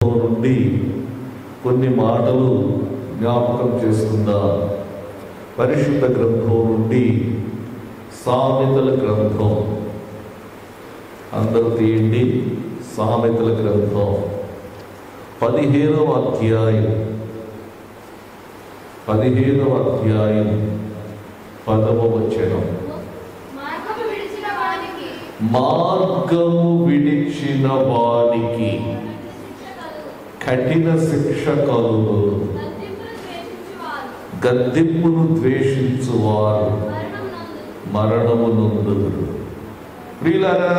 గ్రంథం నుండి కొన్ని మాటలు జ్ఞాపకం చేసుకుందాం. పరిశుద్ధ గ్రంథం నుండి సామెతల గ్రంథం. అందరూ తీయండి. సామెతల గ్రంథం 15వ అధ్యాయం 10వ వచనం. మార్గము విడిచిన వానికి కఠిన శిక్ష కలుగును, గద్దింపును ద్వేషించువారు మరణము నొందుదురు. ప్రియులారా,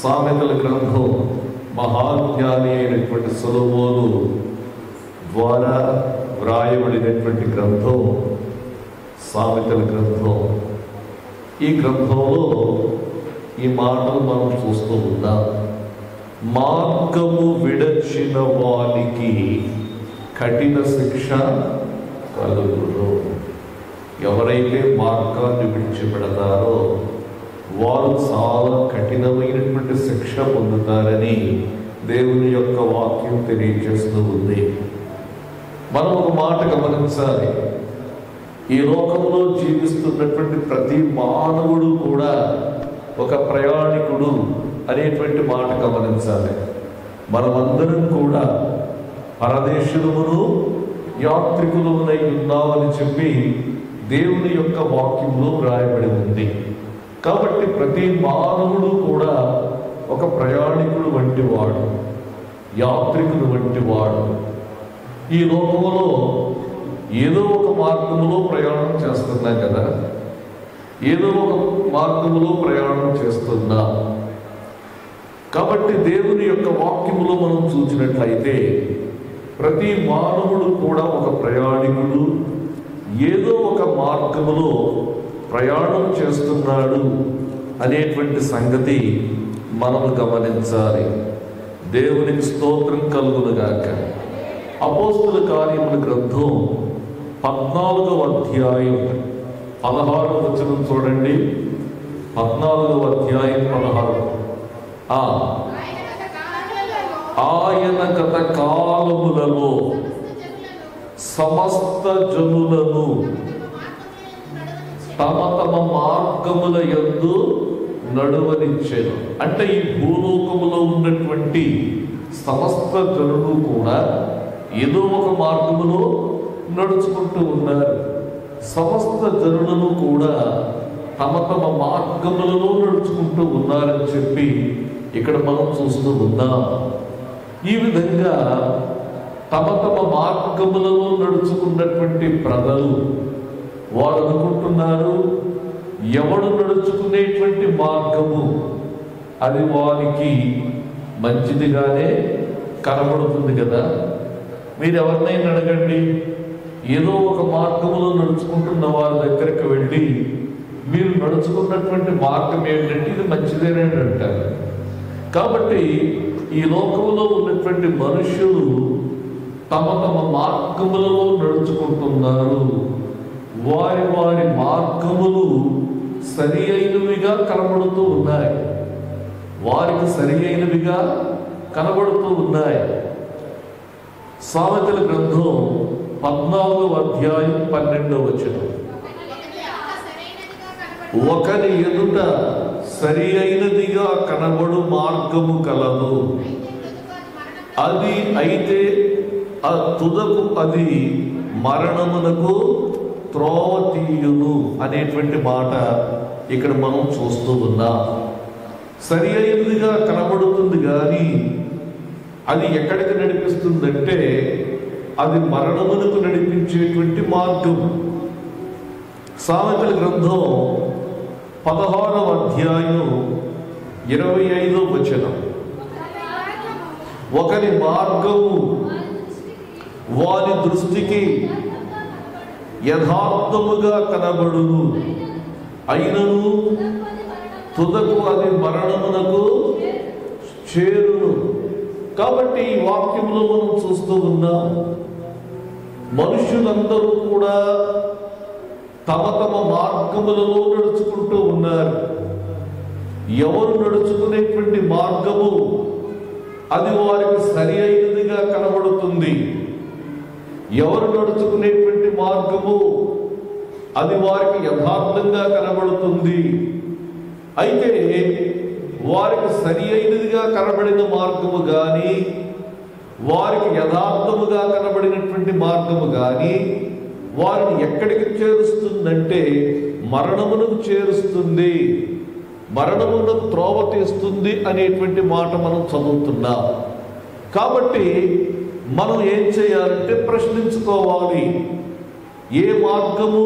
సామెతల గ్రంథం మహాజ్ఞాని అయినటువంటి సొలొమోను ద్వారా వ్రాయబడినటువంటి గ్రంథం సామెతల గ్రంథం. ఈ గ్రంథంలో ఈ మాటలు మనం చూస్తూ ఉన్నాం. మార్గము విడచిన వానికి కఠిన శిక్ష కలుగును. ఎవరైతే మార్గాన్ని విడిచిపెడతారో వారు చాలా కఠినమైనటువంటి శిక్ష పొందుతారని దేవుని యొక్క వాక్యం తెలియజేస్తూ ఉంది. మనం ఒక మాట గమనించాలి. ఈ లోకంలో జీవిస్తున్నటువంటి ప్రతి మానవుడు కూడా ఒక ప్రయాణికుడు అనేటువంటి మాట గమనించాలి. మనమందరం కూడా పరదేశులమును యాత్రికులమునై ఉన్నామని చెప్పి దేవుని యొక్క వాక్యంలో వ్రాయబడి ఉంది. కాబట్టి ప్రతి మానవుడు కూడా ఒక ప్రయాణికుడు వంటి వాడు, యాత్రికుడు వంటి వాడు. ఈ లోకంలో ఏదో ఒక మార్గంలో ప్రయాణం చేస్తున్నాం కదా, ఏదో ఒక మార్గంలో ప్రయాణం చేస్తున్నా. కాబట్టి దేవుని యొక్క వాక్యములో మనం చూసినట్లయితే ప్రతి మానవుడు కూడా ఒక ప్రయాణికుడు, ఏదో ఒక మార్గములో ప్రయాణం చేస్తున్నాడు అనేటువంటి సంగతి మనము గమనించాలి. దేవునికి స్తోత్రం కలుగునుగాక. అపోస్తుల కార్యముల గ్రంథం 14వ అధ్యాయం 16వ వచనం చూడండి. 14వ అధ్యాయం 16. ఆయన గత కాలములలో సమస్త జనులను తమ తమ మార్గముల యందు నడువనిచ్చెను. అంటే ఈ భూలోకములో ఉన్నటువంటి సమస్త జనులు కూడా ఏదో ఒక మార్గములో నడుచుకుంటూ ఉన్నారు. సమస్త జనులను కూడా తమ తమ మార్గములలో నడుచుకుంటూ ఉన్నారని చెప్పి ఇక్కడ మనం చూస్తూ ఉన్నాం. ఈ విధంగా తమ తమ మార్గములలో నడుచుకున్నటువంటి ప్రజలు వారు అనుకుంటున్నారు, ఎవడు నడుచుకునేటువంటి మార్గము అది వారికి మంచిదిగానే కనబడుతుంది కదా. మీరు ఎవరినైనా అడగండి, ఏదో ఒక మార్గంలో నడుచుకుంటున్న వారి దగ్గరికి వెళ్ళి మీరు నడుచుకున్నటువంటి మార్గం ఏంటంటే ఇది మంచిదేనని అంటారు. కాబట్టి ఈ లోకంలో ఉన్నటువంటి మనుషులు తమ తమ మార్గములలో నడుచుకుంటున్నారు. వారి వారి మార్గములు సరి అయినవిగా కనబడుతూ ఉన్నాయి, వారికి సరి అయినవిగా కనబడుతూ ఉన్నాయి. సామెతల గ్రంథం 14వ అధ్యాయం 12వ వచనం. ఒకరి ఎదుట సరి అయినదిగా కనబడు మార్గము కలదు, అది అయితే ఆ తుదకు అది మరణమునకు త్రోవ తీయును అనేటువంటి మాట ఇక్కడ మనం చూస్తూ ఉన్నాం. సరి అయినదిగా కనబడుతుంది కానీ అది ఎక్కడికి నడిపిస్తుందంటే అది మరణమునకు నడిపించేటువంటి మార్గం. సామెతల గ్రంథం 16వ అధ్యాయం 25వ వచనం. ఒకరి మార్గము వారి దృష్టికి యథార్థముగా కనబడును, అయినను తుదకు అది మరణమునకు చేరును. కాబట్టి ఈ వాక్యంలో మనం చూస్తూ ఉన్నాం, మనుషులందరూ కూడా తమ తమ మార్గములలో నడుచుకుంటూ ఉన్నారు. ఎవరు నడుచుకునేటువంటి మార్గము అది వారికి సరి అయినదిగా కనబడుతుంది. ఎవరు నడుచుకునేటువంటి మార్గము అది వారికి యథార్థంగా కనబడుతుంది. అయితే వారికి సరి అయినదిగా కనబడిన మార్గము కానీ, వారికి యథార్థముగా కనబడినటువంటి మార్గము కానీ వారిని ఎక్కడికి చేరుస్తుందంటే మరణమునకు చేరుస్తుంది, మరణమునకు త్రోవ తీస్తుంది అనేటువంటి మాట మనం చదువుతున్నాం. కాబట్టి మనం ఏం చేయాలంటే ప్రశ్నించుకోవాలి. ఏ మార్గము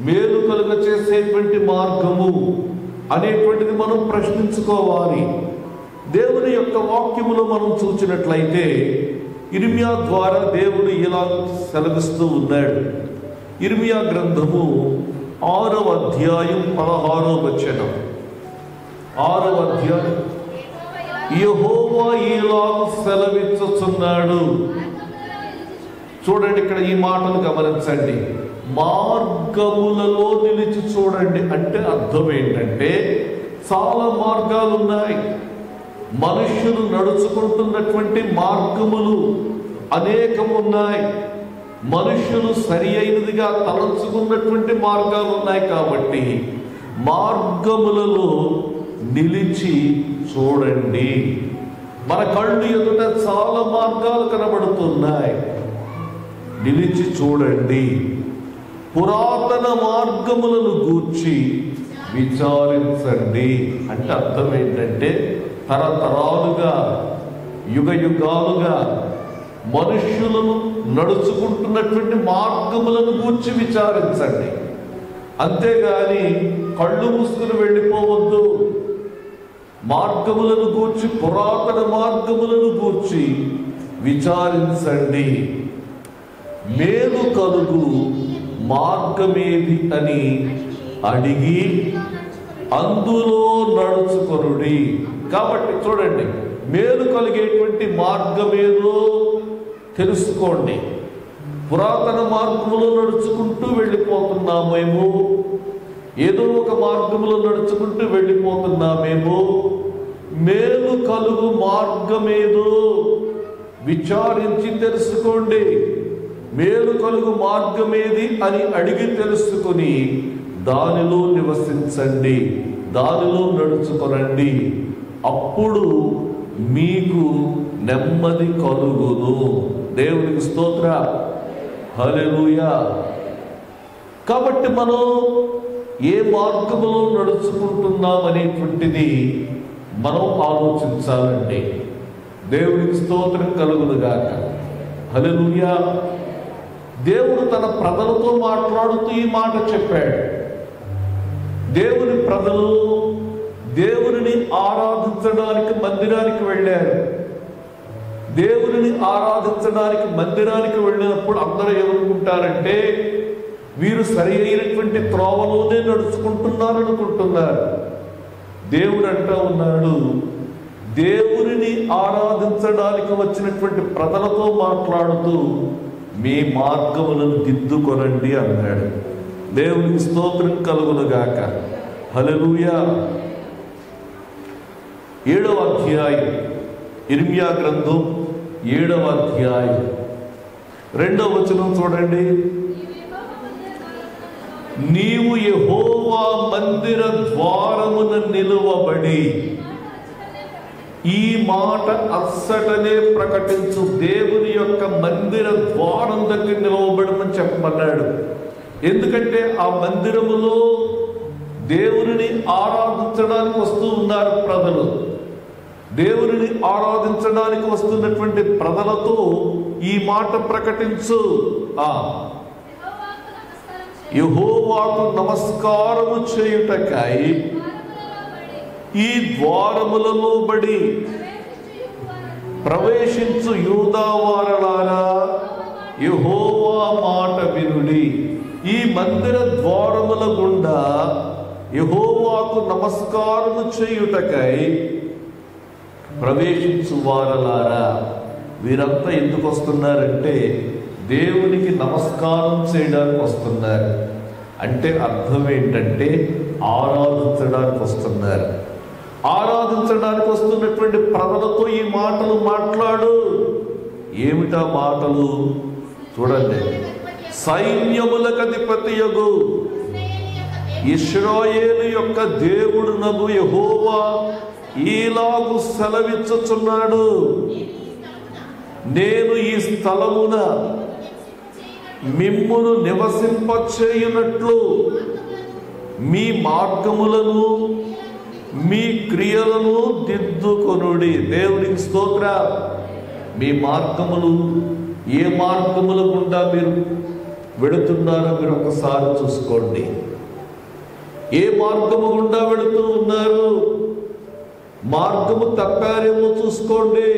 మేలు కలుగ చేసేటువంటి మార్గము అనేటువంటిది మనం ప్రశ్నించుకోవాలి. దేవుని యొక్క వాక్యములో మనం చూసినట్లయితే ఇర్మియా ద్వారా దేవుడు ఇలా సెలవిస్తూ ఉన్నాడు. ఇర్మియా గ్రంథము 6వ అధ్యాయం 16వ వచనం. 6వ అధ్యాయం. యెహోవా ఇలాగు సెలవిచ్చుచున్నాడు. చూడండి, ఇక్కడ ఈ మాటను గమనించండి. మార్గములలో నిలిచి చూడండి అంటే అర్థం ఏంటంటే చాలా మార్గాలు ఉన్నాయి. మనుష్యులు నడుచుకుంటున్నటువంటి మార్గములు అనేకం ఉన్నాయి. మనుష్యులు సరి అయినదిగా తలంచుకున్నటువంటి మార్గాలు ఉన్నాయి. కాబట్టి మార్గములలో నిలిచి చూడండి. మన కళ్ళు ఎదుట చాలా మార్గాలు కనబడుతున్నాయి. నిలిచి చూడండి. పురాతన మార్గములను గూర్చి విచారించండి అంటే అర్థం ఏంటంటే తరతరాలుగా యుగ యుగాలుగా మనుష్యులను నడుచుకుంటున్నటువంటి మార్గములను గూర్చి విచారించండి. అంతేగాని కళ్ళు మూసుకుని వెళ్ళిపోవద్దు. మార్గములను గూర్చి, పురాతన మార్గములను గూర్చి విచారించండి. మేలు కలుగు మార్గమేది అని అడిగి అందులో నడుచుకొనుడి. కాబట్టి చూడండి, మేలు కలిగేటువంటి మార్గమేదో తెలుసుకోండి. పురాతన మార్గములో నడుచుకుంటూ వెళ్ళిపోతున్నామేమో, ఏదో ఒక మార్గములో నడుచుకుంటూ వెళ్ళిపోతున్నామేమో. మేలు కలుగు మార్గమేదో విచారించి తెలుసుకోండి. మేలు కలుగు మార్గమేది అని అడిగి తెలుసుకుని దానిలో నివసించండి, దానిలో నడుచుకొనండి. అప్పుడు మీకు నెమ్మది కలుగును. దేవునికి స్తోత్రం, హల్లెలూయా. కాబట్టి మనం ఏ మార్గములో నడుచుకుంటున్నాం అనేటువంటిది మనం ఆలోచించాలండి. దేవునికి స్తోత్రం కలుగును గాక, హల్లెలూయా. దేవుడు తన ప్రజలతో మాట్లాడుతూ ఈ మాట చెప్పాడు. దేవుని ప్రజలు దేవుని ఆరాధించడానికి మందిరానికి వెళ్ళారు. దేవుని ఆరాధించడానికి మందిరానికి వెళ్ళినప్పుడు అందరూ ఏమనుకుంటారంటే వీరు సరి అయినటువంటి త్రోవలోనే నడుచుకుంటున్నారనుకుంటున్నారు. దేవుడు అంటా ఉన్నాడు, దేవుని ఆరాధించడానికి వచ్చినటువంటి ప్రజలతో మాట్లాడుతూ మీ మార్గములను దిద్దుకొనండి అన్నాడు. దేవునికి స్తోత్రం కలుగును గాక, హల్లెలూయా. 7వ అధ్యాయం ఇర్మియా గ్రంథం 7వ అధ్యాయం 2వ వచనం చూడండి. నీవు యెహోవా మందిర ద్వారమున నిలువబడి ఈ మాట అస్సటనే ప్రకటించు. దేవుని యొక్క మందిర ద్వారం దగ్గర నిలవబడమని చెప్పమన్నాడు. ఎందుకంటే ఆ మందిరములో దేవుని ఆరాధించడానికి వస్తూ ఉన్నారు ప్రజలు. దేవుని ఆరాధించడానికి వస్తున్నటువంటి ప్రజలతో ఈ మాట ప్రకటించు. యెహోవాకు నమస్కారము చేయుటకై ఈ ద్వారములలో బడి ప్రవేశించు యూదావారలారా యెహోవా మాట వినుడి. ఈ మందిర ద్వారముల గుండా యెహోవాకు నమస్కారము చేయుటకై ప్రవేశించు వారలారా. వీరంతా ఎందుకు వస్తున్నారంటే దేవునికి నమస్కారం చేయడానికి వస్తున్నారు. అంటే అర్థం ఏంటంటే ఆరాధించడానికి వస్తున్నారు. ఆరాధించడానికి వస్తున్నటువంటి ప్రజలతో ఈ మాటలు మాట్లాడు. ఏమిటా మాటలు చూడండి. సైన్యములకు అధిపతియగు ఇశ్రాయేలు యొక్క దేవుడునగు యెహోవా ఈలాగు సెలవిచ్చుచున్నాడు, నేను ఈ స్థలమున మిమ్మును నివసింపచేయునట్లు మీ మార్గములను మీ క్రియలను దిద్దుకొనుడి. దేవునికి స్తోత్రం. మీ మార్గములు, ఏ మార్గముల గుండా మీరు వెళుతున్నారో మీరు ఒకసారి చూసుకోండి. ఏ మార్గము గుండా వెళుతూ ఉన్నారు? మార్గము తప్పారేమో చూసుకోండి.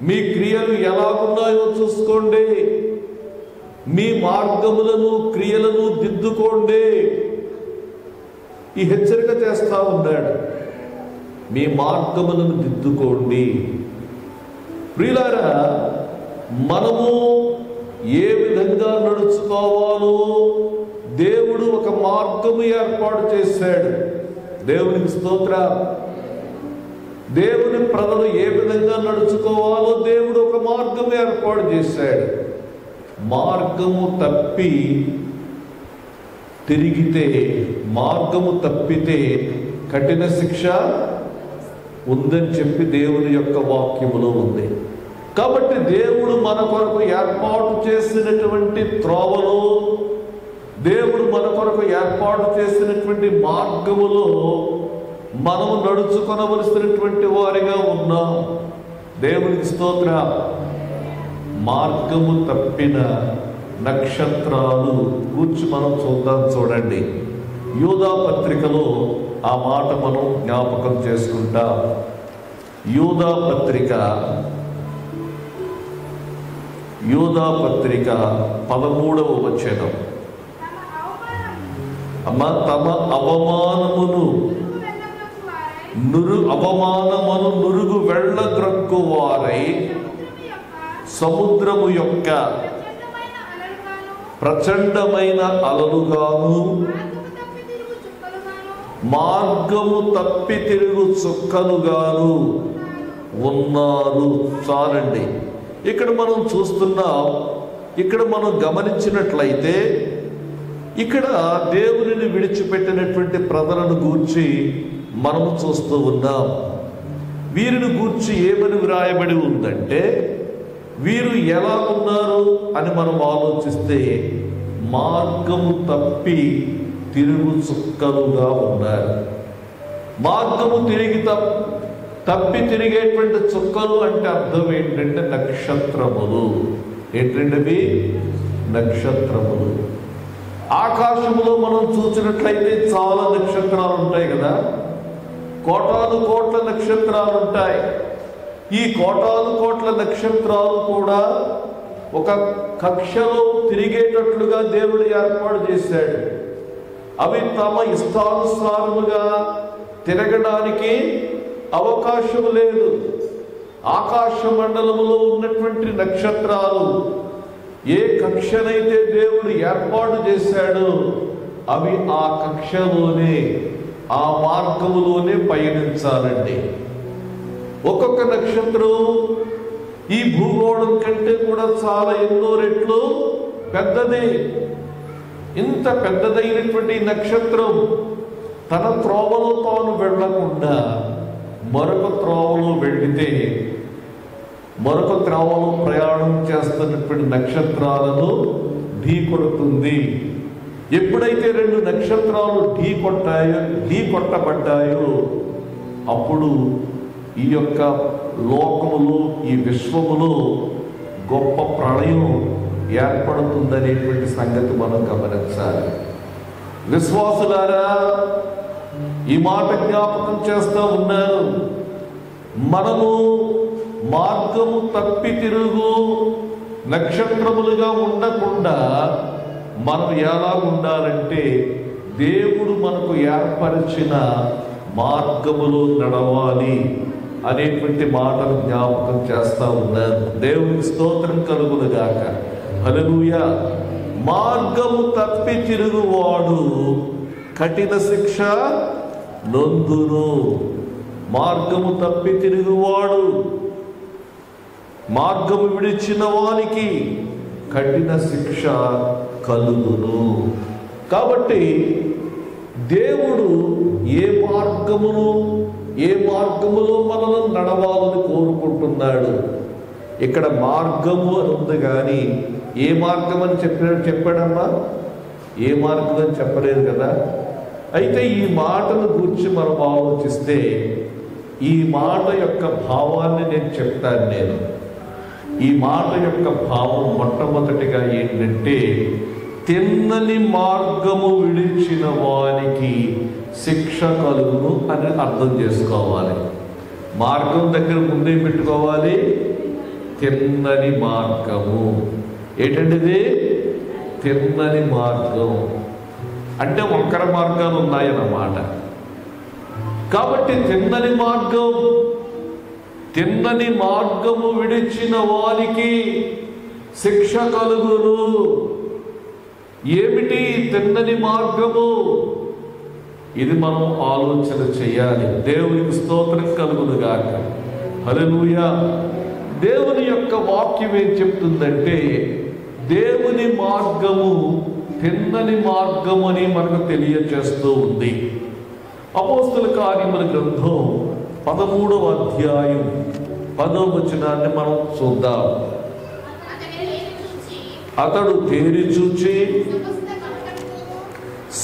మీ క్రియలు ఎలాగున్నాయో చూసుకోండి. మీ మార్గములను క్రియలను దిద్దుకోండి. ఈ హెచ్చరిక చేస్తా ఉన్నాడు. మీ మార్గములను దిద్దుకోండి. ప్రియులారా, మనము ఏ విధంగా నడుచుకోవాలో దేవుడు ఒక మార్గము ఏర్పాటు చేశాడు. దేవునికి స్తోత్రం. దేవుని ప్రజలు ఏ విధంగా నడుచుకోవాలో దేవుడు ఒక మార్గం ఏర్పాటు చేశాడు. మార్గము తప్పి తిరిగితే, మార్గము తప్పితే కఠిన శిక్ష ఉందని చెప్పి దేవుని యొక్క వాక్యములో ఉంది. కాబట్టి దేవుడు మన కొరకు ఏర్పాటు చేసినటువంటి త్రోవలో, దేవుడు మన కొరకు ఏర్పాటు చేసినటువంటి మార్గములో మనము నడుచుకొనవలసినటువంటి వారిగా ఉన్నాం. దేవునికి స్తోత్రం. మార్గము తప్పిన నక్షత్రాలు కూర్చి మనం చూద్దాం. చూడండి, యూదా పత్రికలో ఆ మాట మనం జ్ఞాపకం చేసుకుంటాం. యూదా పత్రిక 13వ వచనం. అమ్మ, తమ అవమానమును నురుగు వెళ్ళగ్రక్కు వారై సముద్రము యొక్క ప్రచండమైన అలలుగాను మార్గము తప్పి తిరుగు చుక్కలుగాను ఉన్నారు. చాలండి. ఇక్కడ మనం చూస్తున్నాం, ఇక్కడ మనం గమనించినట్లయితే ఇక్కడ దేవునిని విడిచిపెట్టినటువంటి ప్రజలను గూర్చి మనము చూస్తూ ఉన్నాం. వీరిని గూర్చి ఏమని వ్రాయబడి ఉందంటే, వీరు ఎలా ఉన్నారు అని మనం ఆలోచిస్తే మార్గము తప్పి తిరుగు చుక్కలుగా ఉన్నారు. మార్గము తప్పి తిరిగేటువంటి చుక్కలు అంటే అర్థం ఏంటంటే నక్షత్రములు. ఏంటంటే నక్షత్రములు. ఆకాశంలో మనం చూసినట్లయితే చాలా నక్షత్రాలు ఉంటాయి కదా. కోటాను కోట్ల నక్షత్రాలు ఉంటాయి. ఈ కోటాను కోట్ల నక్షత్రాలు కూడా ఒక కక్షలో తిరిగేటట్లుగా దేవుడు ఏర్పాటు చేశాడు. అవి తమ ఇష్టానుసారముగా తిరగడానికి అవకాశం లేదు. ఆకాశ మండలములో ఉన్నటువంటి నక్షత్రాలు ఏ కక్షనైతే దేవుడు ఏర్పాటు చేశాడో అవి ఆ కక్షలోనే, ఆ మార్గములోనే పయనించాలండి. ఒక్కొక్క నక్షత్రం ఈ భూగోళం కంటే కూడా చాలా ఎన్నో రెట్లు పెద్దది. ఇంత పెద్దదైనటువంటి నక్షత్రం తన త్రోవలో తాను వెళ్లకుండా మరొక త్రోవలో వెళితే, మరొక త్రోవలో ప్రయాణం చేస్తున్నటువంటి నక్షత్రాలను ఢీ కొడుతుంది. ఎప్పుడైతే రెండు నక్షత్రాలు ఢీ కొట్టబడ్డాయో అప్పుడు ఈ యొక్క లోకములో, ఈ విశ్వములో గొప్ప ప్రళయం ఏర్పడుతుందనేటువంటి సంగతి మనం గమనించాలి. విశ్వాసులారా, ఈ మాట జ్ఞాపకం చేస్తూ ఉన్నారు. మనము మార్గము తప్పి తిరుగు నక్షత్రములుగా ఉండకుండా మనం ఎలా ఉండాలంటే దేవుడు మనకు ఏర్పరిచిన మార్గములో నడవాలి అనేటువంటి మాటను జ్ఞాపకం చేస్తూ ఉన్నారు. దేవునికి స్తోత్రం కలుగును గాక. హల్లెలూయా. మార్గము తప్పి తిరుగువాడు కఠిన శిక్ష నొందును. మార్గము తప్పి తిరుగువాడు, మార్గము విడిచిన వానికి కఠిన శిక్ష కలుగును. కాబట్టి దేవుడు ఏ మార్గములో మనల్ని నడవాలని కోరుకుంటున్నాడు. ఇక్కడ మార్గము అని ఉంది, కానీ ఏ మార్గం అని చెప్పాడమ్మా? ఏ మార్గం అని చెప్పలేదు కదా. అయితే ఈ మాటను గురించి మనం ఆలోచిస్తే ఈ మాట యొక్క భావాన్ని నేను చెప్తాను. ఈ మాట యొక్క భావం మొట్టమొదటిగా ఏంటంటే, తిన్నని మార్గము విడిచిన వానికి శిక్ష కలుగును అని అర్థం చేసుకోవాలి. మార్గం దగ్గర ముందే పెట్టుకోవాలి, తిన్నని మార్గము. ఏంటంటే తిన్నని మార్గం అంటే వంకర మార్గాలు ఉన్నాయన్నమాట. కాబట్టి తిన్నని మార్గము విడిచిన వారికి శిక్ష కలుగును. ఏమిటి తిన్నని మార్గము? ఇది మనం ఆలోచన చేయాలి. దేవునికి స్తోత్రం కలుగును గాక. హల్లెలూయా. దేవుని యొక్క వాక్యం ఏం చెప్తుందంటే, దేవుని మార్గము తిన్నని మార్గం అని మనకు తెలియజేస్తూ ఉంది. అపోస్తల కార్యముల గ్రంథం 13వ అధ్యాయం 10వ వచనాన్ని మనం చూద్దాం. అతడు తేరి చూచి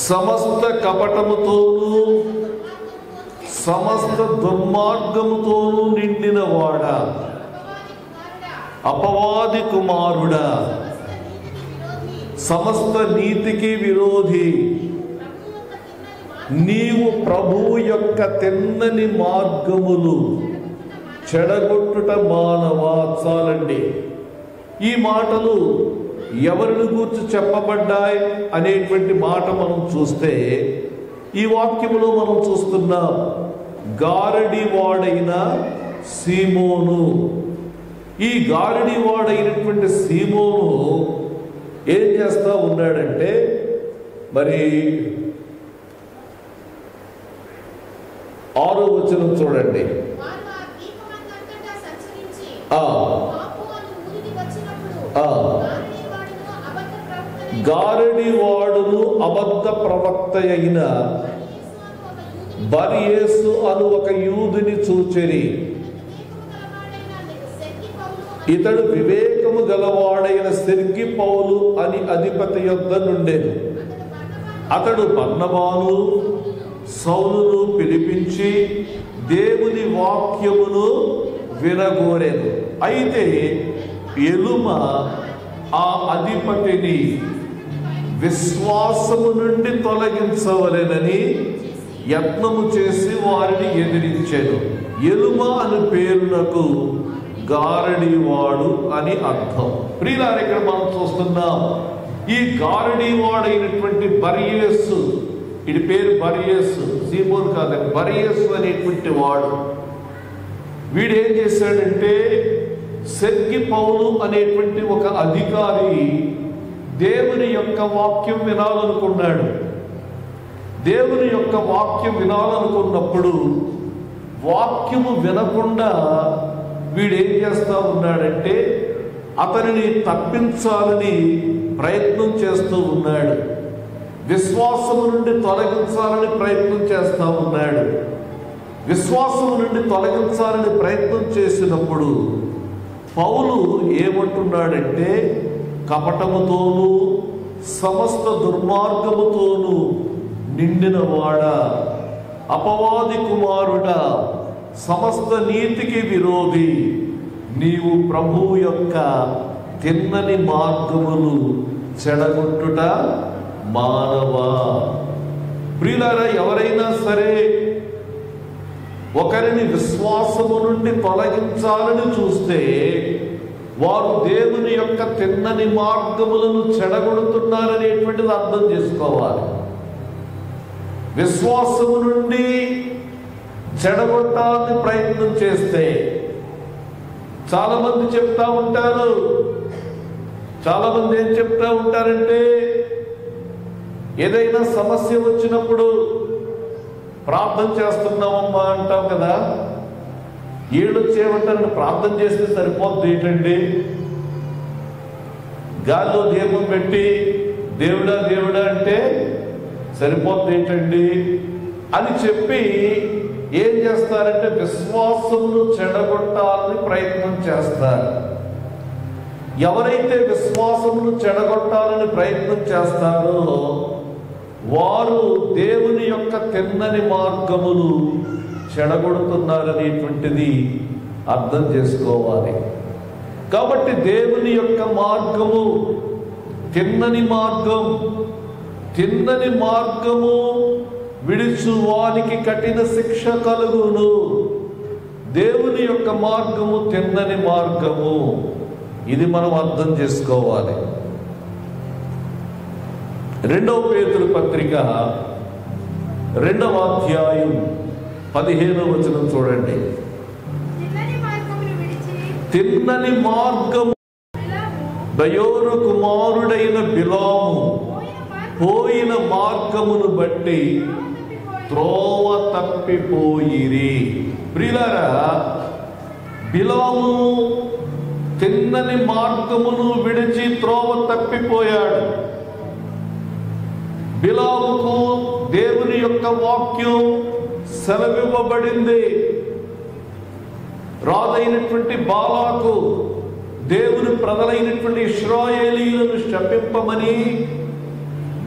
సమస్త కపటముతోనూ సమస్త దుర్మార్గముతోనూ నిండిన వాడా, అపవాది కుమారుడా, సమస్త నీతికి విరోధి, నీవు ప్రభువు యొక్క తిన్నని మార్గములు చెడగొట్టుట మానవా. చాలండి. ఈ మాటలు ఎవరిని గూర్చి చెప్పబడ్డాయి అనేటువంటి మాట మనం చూస్తే, ఈ వాక్యములో మనం చూస్తున్నాం గారడి వాడైన సీమోను. ఈ గారడి వాడైనటువంటి సీమోను ఏం చేస్తా ఉన్నాడంటే, మరి 6వ వచనం చూడండి. గారడి వాడును అబద్ధ ప్రవక్త అయిన బర్యేసు అను ఒక యూదుని చూచెరి. ఇతడు వివేకము గలవాడైన సెర్గి పౌలు అని అధిపతి యొద్ద నుండెను. అతడు బర్నబాను సౌలును పిలిపించి దేవుని వాక్యమును వినగోరెను. అయితే ఎలుమ ఆ అధిపతిని విశ్వాసము నుండి తొలగించవలెనని యత్నము చేసి వారిని ఎదిరించెను. ఎలుమ అని పేరునకు గారడివాడు అని అర్థం. ప్రియులారా, ఇక్కడ మనం చూస్తున్నాం ఈ గారడివాడైనటువంటి బర్యేసు, ఇది పేరు బర్యేసు, సీమోను కాదండి, బర్యేసు అనేటువంటి వాడు. వీడేం చేశాడంటే, సెర్గి పౌలు అనేటువంటి ఒక అధికారి దేవుని యొక్క వాక్యం వినాలనుకున్నాడు. దేవుని యొక్క వాక్యం వినాలనుకున్నప్పుడు వాక్యము వినకుండా వీడేం చేస్తూ ఉన్నాడంటే, అతనిని తప్పించాలని ప్రయత్నం చేస్తూ ఉన్నాడు. విశ్వాసము నుండి తొలగించాలని ప్రయత్నం చేస్తూ ఉన్నాడు. విశ్వాసము నుండి తొలగించాలని ప్రయత్నం చేసినప్పుడు పౌలు ఏమంటున్నాడంటే, కపటముతోనూ సమస్త దుర్మార్గముతోనూ నిండిన వాడా, అపవాది కుమారుడా, సమస్త నీతికి విరోధి, నీవు ప్రభువు యొక్క తిన్నని మార్గములు చెడగొట్టుట మానవా. ప్రియులారా, ఎవరైనా సరే ఒకరిని విశ్వాసము నుండి తొలగించాలని చూస్తే వారు దేవుని యొక్క తిన్నని మార్గములను చెడగొడుతున్నారనేటువంటిది అర్థం చేసుకోవాలి. విశ్వాసము నుండి చెడగొట్టాలని ప్రయత్నం చేస్తే చాలా మంది చెప్తా ఉంటారు. చాలా మంది ఏం చెప్తా ఉంటారంటే, ఏదైనా సమస్య వచ్చినప్పుడు ప్రార్థన చేస్తున్నామమ్మా అంటాం కదా, ఏళ్ళు వచ్చేయమంటారని ప్రార్థన చేస్తే సరిపోద్ది ఏంటండి? గాల్లో దీపం పెట్టి దేవుడా దేవుడా అంటే సరిపోద్ది ఏంటండి అని చెప్పి ఏం చేస్తారంటే విశ్వాసమును చెడగొట్టాలని ప్రయత్నం చేస్తారు. ఎవరైతే విశ్వాసమును చెడగొట్టాలని ప్రయత్నం చేస్తారో వారు దేవుని యొక్క తిన్నని మార్గములు చెడగొడుతున్నారనేటువంటిది అర్థం చేసుకోవాలి. కాబట్టి దేవుని యొక్క మార్గము తిన్నని మార్గం. తిన్నని మార్గము విడుచు వానికి కఠిన శిక్ష కలుగును. దేవుని యొక్క మార్గము తిన్నని మార్గము. ఇది మనం అర్థం చేసుకోవాలి. 2వ పేతురు పత్రిక 2వ అధ్యాయం 15వ వచనం చూడండి. తిన్నని మార్గము బయోరు కుమారుడైన బిలాము పోయిన మార్గమును బట్టి త్రోవ తప్పిపోయిరి. ప్రియులారా, బిలాము తిన్నని మార్గమును విడిచి త్రోవ తప్పిపోయాడు. బిలాముకు దేవుని యొక్క వాక్యం సెలవివ్వబడింది. రాజైనటువంటి బాలాకు దేవుని ప్రజలైనటువంటి ఇశ్రాయేలీయులను శపింపమని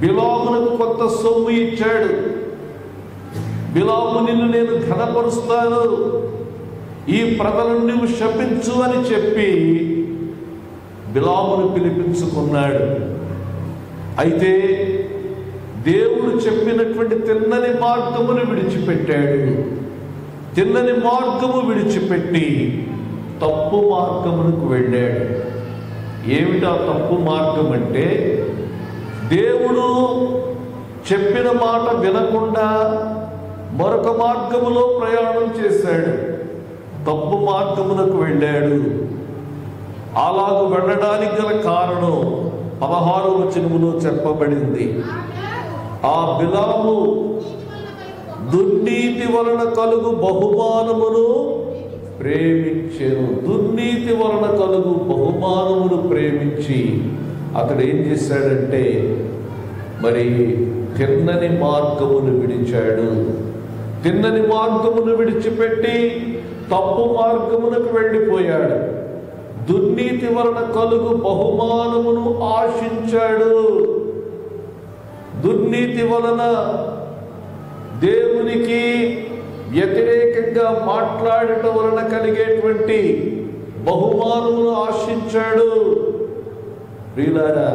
బిలామునకు కొంత సొమ్ము ఇచ్చాడు. బిలాము, నిన్ను నేను ఘనపరుస్తాను, ఈ ప్రజలను నువ్వు శపించు అని చెప్పి బిలామును పిలిపించుకున్నాడు. అయితే దేవుడు చెప్పినటువంటి తిన్నని మార్గమును విడిచిపెట్టాడు. తిన్నని మార్గము విడిచిపెట్టి తప్పు మార్గమునకు వెళ్ళాడు. ఏమిటా తప్పు మార్గం అంటే, దేవుడు చెప్పిన మాట వినకుండా మరొక మార్గములో ప్రయాణం చేశాడు. తప్పు మార్గమునకు వెళ్ళాడు. అలాగూ వెళ్ళడానికి గల కారణం 16వ వచనములో చెప్పబడింది. ఆ బిలాము దుర్నీతి వలన కలుగు బహుమానమును ప్రేమించెను. దుర్నీతి వలన కలుగు బహుమానమును ప్రేమించి అతడు ఏం చేశాడంటే మరి తిన్నని మార్గమును విడిచాడు. తిన్నని మార్గమును విడిచిపెట్టి తప్పు మార్గమునకు వెళ్ళిపోయాడు. దుర్నీతి వలన కలుగు బహుమానమును ఆశించాడు. దుర్నీతి వలన దేవునికి వ్యతిరేకంగా మాట్లాడటం వలన కలిగేటువంటి బహుమానమును ఆశించాడు. ప్రియులారా,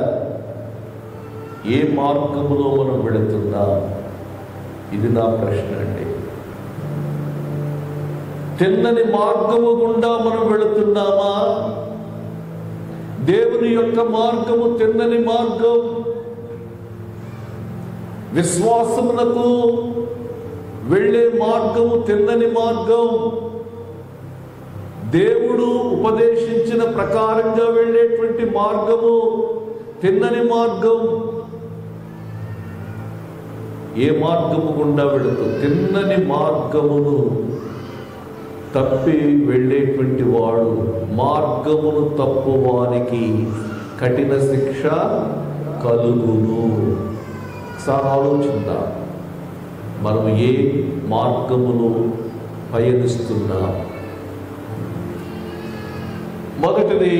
ఏ మార్గములో మనం వెళుతున్నాం? ఇది నా ప్రశ్న అండి. తిన్నని మార్గము గుండా మనం వెళుతున్నామా? దేవుని యొక్క మార్గము తిన్నని మార్గం. విశ్వాసమునకు వెళ్ళే మార్గము తిన్నని మార్గం. దేవుడు ఉపదేశించిన ప్రకారంగా వెళ్ళేటువంటి మార్గము తిన్నని మార్గం. ఏ మార్గము గుండా వెళుతూ తిన్నని మార్గమును తప్పి వెళ్ళేటువంటి వాడు, మార్గమును తప్పు వానికి కఠిన శిక్ష కలుగును. ఒకసారి ఆలోచిద్దాం, మనం ఏ మార్గమును పయనిస్తున్నాం? మొదటిది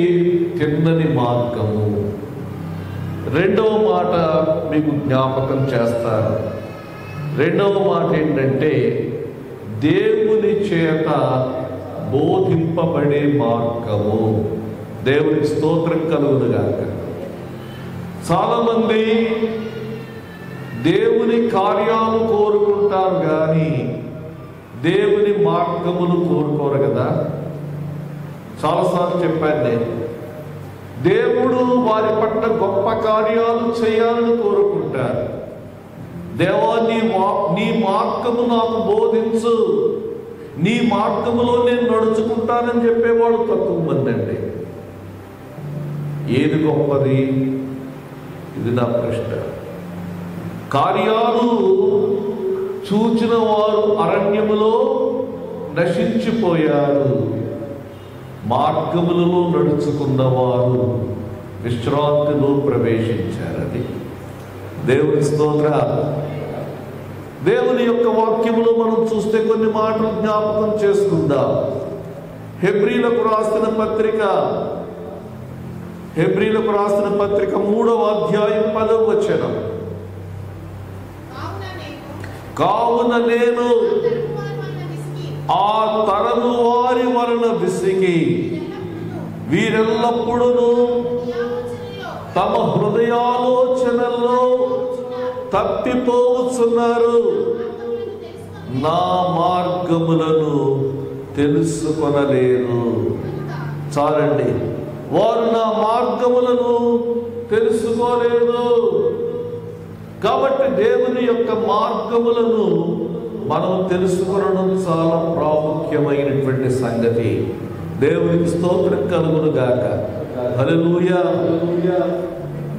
తిన్నని మార్గము. రెండవ మాట మీకు జ్ఞాపకం చేస్తారు. రెండవ మాట ఏంటంటే దేవుని చేత బోధింపబడే మార్గము. దేవుని స్తోత్రం కలుగునుగాక. చాలామంది దేవుని కార్యాలు కోరుకుంటారు కానీ దేవుని మార్గమును కోరుకోరు కదా. చాలాసార్లు చెప్పాను నేను, దేవుడు వారి పట్ల గొప్ప కార్యాలు చేయాలని కోరుకుంటారు. దేవా, నీ మార్గము నాకు బోధించు, నీ మార్గములో నేను నడుచుకుంటానని చెప్పేవాడు తక్కువ మంది అండి. ఏది గొప్పది? ఇది నా ప్రశ్న. కార్యాలు చూచిన వారు అరణ్యములో నశించిపోయారు, మార్గములలో నడుచుకున్నవారు విశ్రాంతిలో ప్రవేశించారని. దేవుని స్తోత్రం. దేవుని యొక్క వాక్యములో మనం చూస్తే కొన్ని మాటలు జ్ఞాపకం చేసుకుందాం. హెబ్రీలకు రాసిన పత్రిక 3వ అధ్యాయం 10వ వచనం. కావున నేను ఆ తరము వారి వలన విసిగి వీరెల్లప్పుడూ తమ హృదయాలోచనల్లో తప్పిపోవచ్చున్నారు, నా మార్గములను తెలుసుకొనలేరు. చాలండి, వారు నా మార్గములను తెలుసుకోలేదు. కాబట్టి దేవుని యొక్క మార్గములను మనం తెలుసుకోవడం చాలా ప్రాముఖ్యమైనటువంటి సంగతి. దేవునికి స్తోత్రం కలుగును గాక. హల్లెలూయా.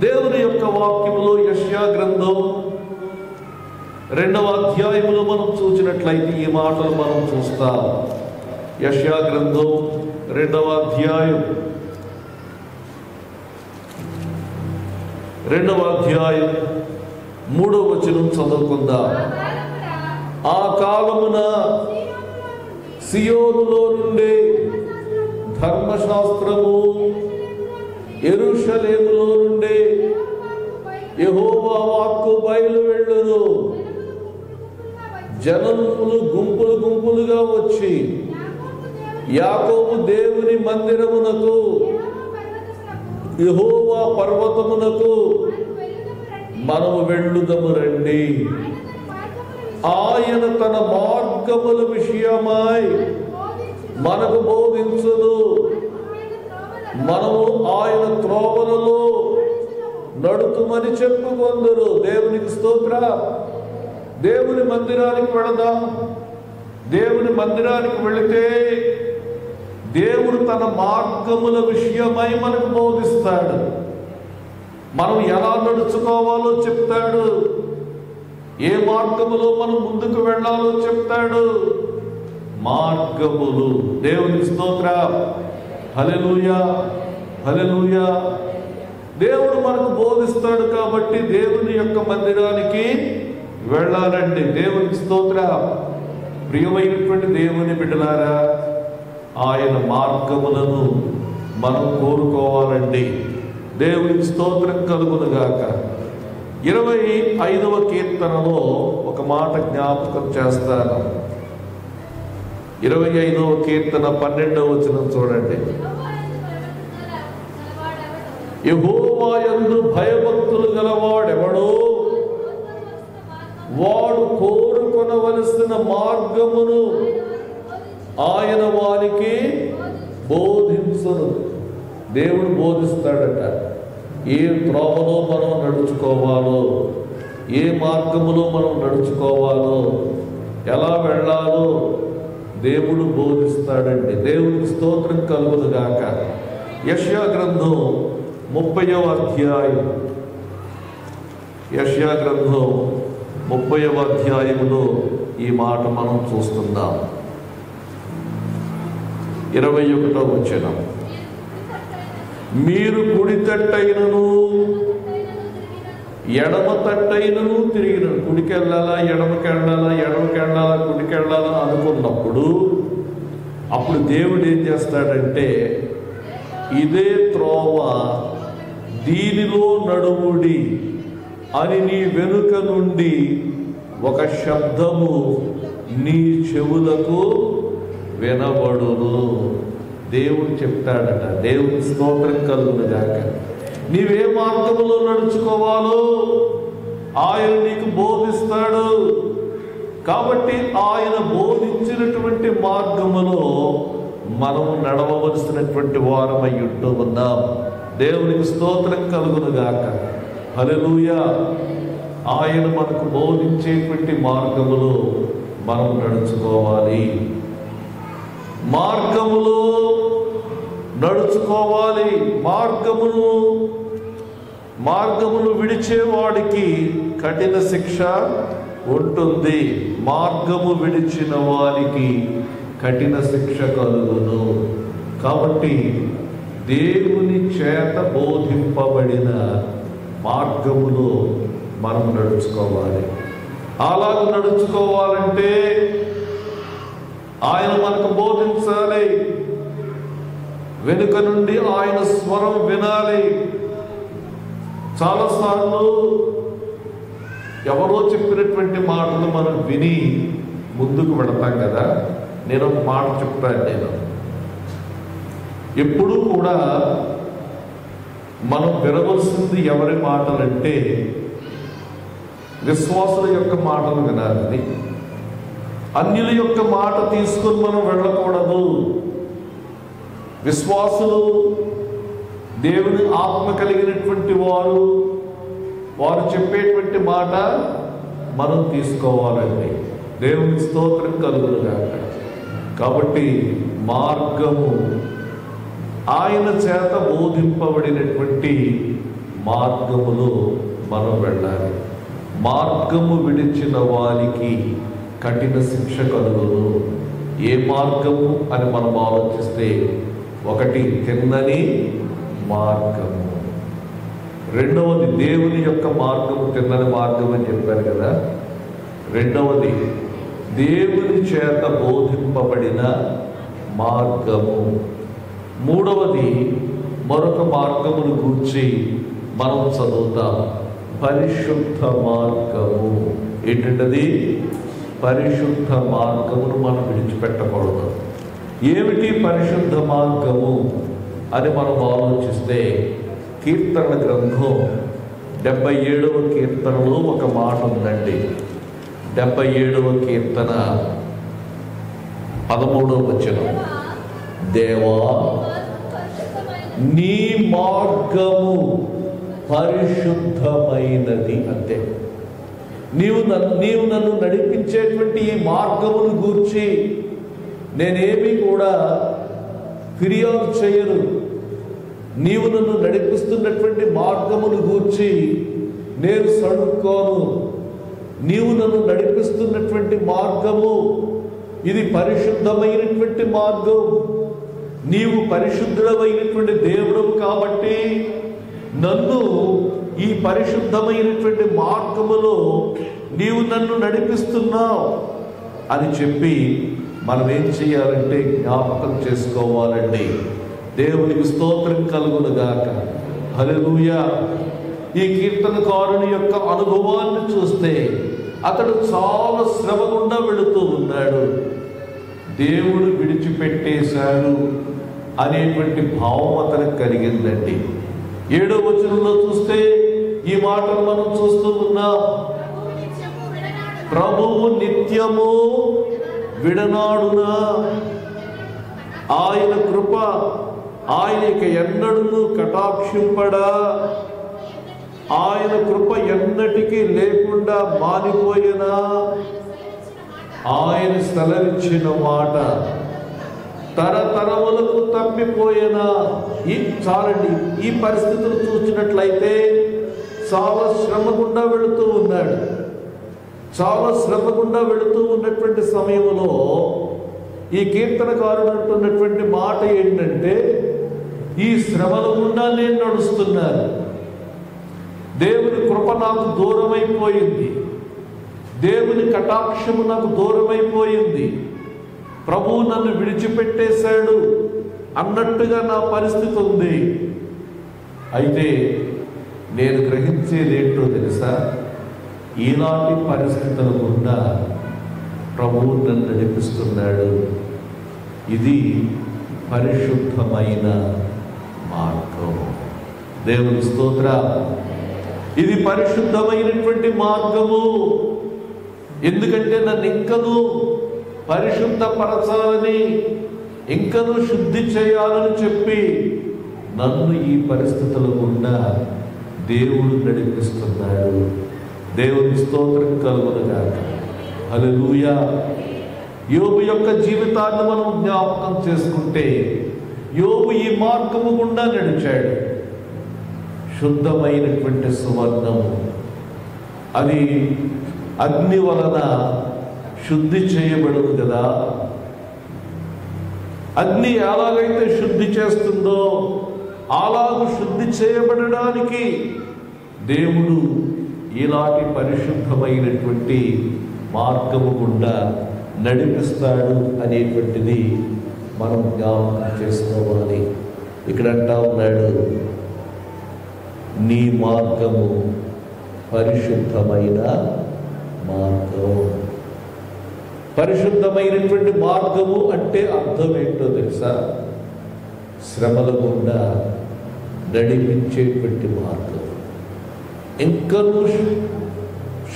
దేవుని యొక్క వాక్యములో యెషయా గ్రంథం 2వ అధ్యాయములో మనం చూసినట్లయితే ఈ మాటలు మనం చూస్తాం. యెషయా గ్రంథం 2వ అధ్యాయం 3వ వచనం చదువుకుందాం. ఆ కాలమున సియోనులో నుండి ధర్మశాస్త్రము, యెరూషలేములో నుండి యెహోవా వాక్కు బయలువెళ్ళును. జనములు గుంపులు గుంపులుగా వచ్చి యాకోబు దేవుని మందిరమునకు, యెహోవా పర్వతమునకు మనము వెళ్ళుదము రండి. ఆయన తన మార్గముల విషయమై మనకు బోధించును. మనము ఆయన త్రోవలలో నడుతుమని చెప్పుకొందురు. దేవునికి స్తోత్రం. దేవుని మందిరానికి వెళదాం. దేవుని మందిరానికి వెళితే దేవుడు తన మార్గముల విషయమై మనకు బోధిస్తాడు. మనం ఎలా నడుచుకోవాలో చెప్తాడు. ఏ మార్గములో మనం ముందుకు వెళ్ళాలో చెప్తాడు. మార్గములు. దేవునికి స్తోత్రం. హల్లెలూయా, హల్లెలూయా. దేవుడు మనకు బోధిస్తాడు కాబట్టి దేవుని యొక్క మందిరానికి వెళ్ళాలండి. దేవునికి స్తోత్రం. ప్రియమైనటువంటి దేవుని బిడ్డలారా, ఆయన మార్గములను మనం కోరుకోవాలండి. దేవునికి స్తోత్రం కలుగునుగాక. 25వ కీర్తనలో ఒక మాట జ్ఞాపకం చేస్తాను. 25వ కీర్తన 12వ వచనం చూడండి. యెహోవా యందు భయభక్తులు గలవాడెవడో వాడు కోరుకొనవలసిన మార్గమును ఆయన వారికి బోధించును. దేవుడు బోధిస్తాడట. ఏ త్రోవలో మనం నడుచుకోవాలో, ఏ మార్గములో మనం నడుచుకోవాలో, ఎలా వెళ్ళాలో దేవుడు బోధిస్తాడండి. దేవునికి స్తోత్రం కలుగును గాక. యెషయా గ్రంథం 30వ అధ్యాయం, యెషయా గ్రంథం 30వ అధ్యాయములో ఈ మాట మనం చూస్తున్నాం. 21వ వచనం. మీరు కుడి తట్టైనను ఎడమ తట్టైనను తిరిగిన, కుడికి వెళ్ళాలా ఎడమకి వెళ్ళాలా, ఎడమకి వెళ్ళాలా కుడికి వెళ్ళాలా అనుకున్నప్పుడు అప్పుడు దేవుడు ఏం చేస్తాడంటే, ఇదే త్రోవ, దీనిలో నడుముడి అని నీ వెనుక నుండి ఒక శబ్దము నీ చెవులకు వినబడును. దేవుడు చెప్తాడట. దేవుని స్తోత్రం కలుగును గాక. నీవే మార్గములో నడుచుకోవాలో ఆయన నీకు బోధిస్తాడు. కాబట్టి ఆయన బోధించినటువంటి మార్గములో మనం నడవవలసినటువంటి వారమై ఉంటూ ఉన్నాం. దేవునికి స్తోత్రం కలుగును గాక. హల్లెలూయా. ఆయన మనకు బోధించేటువంటి మార్గములో మనం నడుచుకోవాలి. మార్గములో నడుచుకోవాలి. మార్గమును విడిచేవాడికి కఠిన శిక్ష ఉంటుంది. మార్గము విడిచిన వారికి కఠిన శిక్ష కలుగును. కాబట్టి దేవుని చేత బోధింపబడిన మార్గములో మనం నడుచుకోవాలి. అలాగ నడుచుకోవాలంటే ఆయన మనకు బోధించాలి. వెనుక నుండి ఆయన స్వరం వినాలి. చాలాసార్లు ఎవరో చెప్పినటువంటి మాటలు మనం విని ముందుకు పెడతాం కదా. నేను ఒక మాట చెప్తాను. ఎప్పుడూ కూడా మనం వినవలసింది ఎవరి మాటలంటే విశ్వాసుల యొక్క మాటలు వినాలని. అన్యుల యొక్క మాట తీసుకొని మనం వెళ్ళకూడదు. విశ్వాసులు దేవుని ఆత్మ కలిగినటువంటి వారు చెప్పేటువంటి మాట మనం తీసుకోవాలండి. దేవుని స్తోత్రం కలుగునుగాక. కాబట్టి మార్గము ఆయన చేత బోధింపబడినటువంటి మార్గములో మనం వెళ్ళాలి. మార్గము విడిచిన వారికి కఠిన శిక్ష కలుగును. ఏ మార్గము అని మనం ఆలోచిస్తే, ఒకటి తిన్నని మార్గము, రెండవది దేవుని యొక్క మార్గము, తిన్నని మార్గం అని చెప్పారు కదా. రెండవది దేవుని చేత బోధింపబడిన మార్గము. మూడవది మరొక మార్గమును గూర్చి మనం చదువుతాం, పరిశుద్ధ మార్గము. ఏంటంటది? పరిశుద్ధ మార్గమును మనం విడిచిపెట్టకూడదు. ఏమిటి పరిశుద్ధ మార్గము అని మనం ఆలోచిస్తే, కీర్తన గ్రంథం 77వ కీర్తనలో ఒక మాట ఉందండి. 77వ కీర్తన 13వ వచనం, దేవా నీ మార్గము పరిశుద్ధమైనది. అంతే. నీవు నన్ను నడిపించేటువంటి ఈ మార్గమును గూర్చి నేనేమీ కూడా ఫిర్యాదు చేయను. నీవు నన్ను నడిపిస్తున్నటువంటి మార్గమును గూర్చి నేను సణుక్కోను. నీవు నన్ను నడిపిస్తున్నటువంటి మార్గము ఇది పరిశుద్ధమైనటువంటి మార్గం. నీవు పరిశుద్ధుడమైనటువంటి దేవుడవు కాబట్టి నన్ను ఈ పరిశుద్ధమైనటువంటి మార్గములో నీవు నన్ను నడిపిస్తున్నావు అని చెప్పి మనం ఏం చేయాలంటే జ్ఞాపకం చేసుకోవాలండి. దేవునికి స్తోత్రం కలుగునుగాక. హల్లెలూయా. ఈ కీర్తనకారుని యొక్క అనుభవాన్ని చూస్తే అతడు చాలా శ్రమ గుండా వెళుతూ ఉన్నాడు. దేవుడు విడిచిపెట్టేశాడు అనేటువంటి భావం అతనికి కలిగిందండి. 7వ వచనంలో చూస్తే ఈ మాటలు మనం చూస్తూ ఉన్నాం. ప్రభువు నిత్యము విడనాడునా, ఆయన కృప ఆయనకి ఎన్నడూ కటాక్షింపడా, ఆయన కృప ఎన్నటికీ లేకుండా మానిపోయినా, ఆయన సెలవిచ్చిన మాట తరతరములకు తప్పిపోయినా. చాలండి. ఈ పరిస్థితులు చూసినట్లయితే చాలా శ్రమ గుండా వెళుతూ ఉన్నాడు. చాలా శ్రమ గుండా వెళుతూ ఉన్నటువంటి సమయంలో ఈ కీర్తనకారుడు అంటున్నటువంటి మాట ఏంటంటే, ఈ శ్రమల గుండా నేను నడుస్తున్నాను. దేవుని కృప నాకు దూరమైపోయింది. దేవుని కటాక్షము నాకు దూరమైపోయింది. ప్రభువు నన్ను విడిచిపెట్టేశాడు అన్నట్టుగా నా పరిస్థితి ఉంది. అయితే నేను గ్రహించేదేంటో తెలుసా? ఈనాటి పరిస్థితుల గుండా ప్రభువు నన్ను నడిపిస్తున్నాడు. ఇది పరిశుద్ధమైన మార్గం. దేవుని స్తోత్ర. ఇది పరిశుద్ధమైనటువంటి మార్గము. ఎందుకంటే నన్ను ఇంకనూ పరిశుద్ధపరచాలని, ఇంకనూ శుద్ధి చేయాలని చెప్పి నన్ను ఈ పరిస్థితుల గుండా దేవుడు నడిపిస్తున్నాడు. దేవుని స్తోత్రం కలుగునుగాక. హల్లెలూయా. యోబు యొక్క జీవితాన్ని మనం జ్ఞాపకం చేసుకుంటే, యోబు ఈ మార్గము గుండా నడిచాడు. శుద్ధమైనటువంటి సువర్ణము, అది అగ్ని వలన శుద్ధి చేయబడదు కదా. అగ్ని ఎలాగైతే శుద్ధి చేస్తుందో అలాగూ శుద్ధి చేయబడడానికి దేవుడు ఇలాంటి పరిశుద్ధమైనటువంటి మార్గము గుండా నడిపిస్తాడు అనేటువంటిది మనం జ్ఞాపకం చేసుకోవాలి. ఇక్కడ అంటా ఉన్నాడు, నీ మార్గము పరిశుద్ధమైన మార్గం. పరిశుద్ధమైనటువంటి మార్గము అంటే అర్థం ఏంటో తెలుసా? శ్రమల గుండా నడిపించేటువంటి మార్గం. ఇంకనూ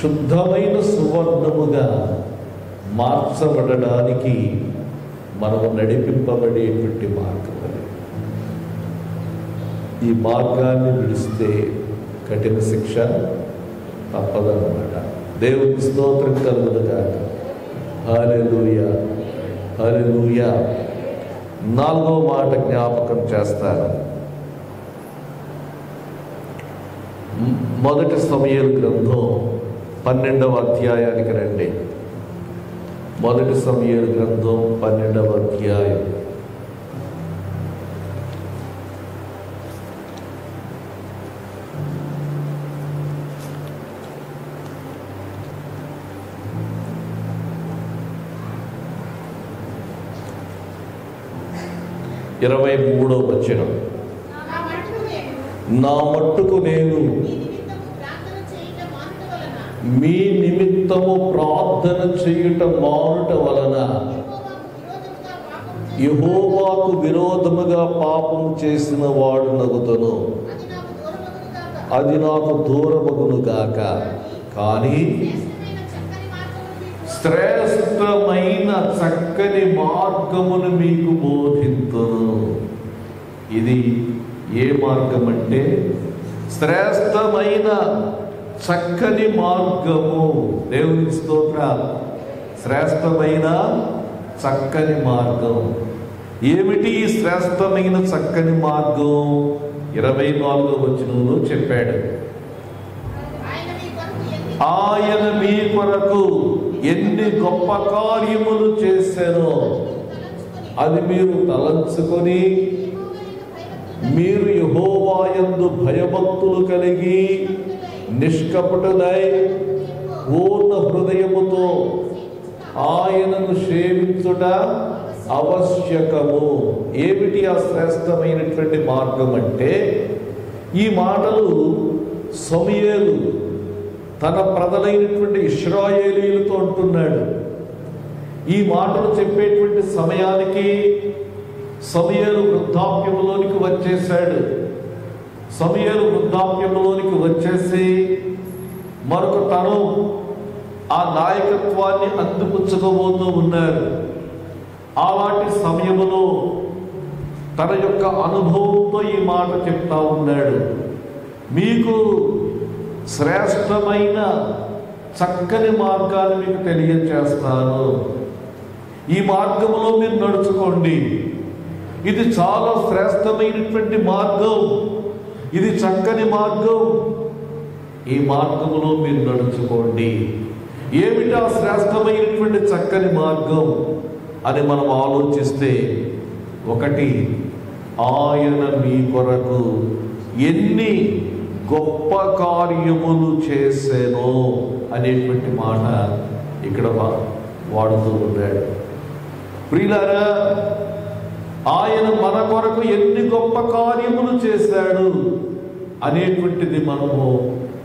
శుద్ధమైన సువర్ణముగా మార్చబడడానికి మనము నడిపింపబడేటువంటి మార్గం. ఈ మార్గాన్ని విడిస్తే కఠిన శిక్ష తప్పదన్నమాట. దేవుని స్తోత్రం కలుగునుగాక. హల్లెలూయా, హల్లెలూయా. 4వ మాట జ్ఞాపకం చేస్తాను. 1 సమూయేలు గ్రంథం 12వ అధ్యాయానికి రండి. 1 సమూయేలు గ్రంథం 12వ అధ్యాయం. ఇరవై 23వ వచనం. నా మట్టుకు నేను మీ నిమిత్తము ప్రార్థన చేయుట మానుట వలన యెహోవాకు విరోధముగా పాపము చేసిన వాడు నగుతను, అది నాకు దూరమగును గాక. కానీ శ్రేష్టమైన చక్కని మార్గమును మీకు బోధింతును. ఇది ఏ మార్గం అంటే శ్రేష్టమైన చక్కని మార్గము. దేవుని స్తోత్రం. శ్రేష్టమైన చక్కని మార్గం. ఏమిటి ఈ శ్రేష్టమైన చక్కని మార్గం? 24వ వచనంలో చెప్పాడు, ఆయన మీ కొరకు ఎన్ని గొప్ప కార్యములు చేశారో అది మీరు తలంచుకొని మీరు యెహోవా యందు భయభక్తులు కలిగి నిష్కపటులై పూర్ణ హృదయముతో ఆయనను సేవించుట ఆవశ్యకము. ఏమిటి ఆ శ్రేష్టమైనటువంటి మార్గం అంటే, ఈ మాటలు సమూయేలు తన ప్రజలైనటువంటి ఇశ్రాయేలీయులతో అంటున్నాడు. ఈ మాటలు చెప్పేటువంటి సమయానికి సమూయేలు వృద్ధాప్యంలోనికి వచ్చేశాడు. సమూయేలు వృద్ధాప్యంలోనికి వచ్చేసి మరొక తరం ఆ నాయకత్వాన్ని అందిపుచ్చుకోబోతూ ఉన్నారు. అలాంటి సమయంలో తన యొక్క అనుభవంతో ఈ మాట చెప్తా ఉన్నాడు, మీకు శ్రేష్టమైన చక్కని మార్గాన్ని మీకు తెలియజేస్తాను. ఈ మార్గంలో మీరు నడుచుకోండి. ఇది చాలా శ్రేష్టమైనటువంటి మార్గం, ఇది చక్కని మార్గం. ఈ మార్గంలో మీరు నడుచుకోండి. ఏమిటా శ్రేష్టమైనటువంటి చక్కని మార్గం అని మనం ఆలోచిస్తే, ఒకటి, ఆయన మీ కొరకు ఎన్ని గొప్ప కార్యములు చేశానో అనేటువంటి మాట ఇక్కడ వాడుతూ ఉన్నాడు. ప్రియులారా, ఆయన మన కొరకు ఎన్ని గొప్ప కార్యములు చేశాడు అనేటువంటిది మనము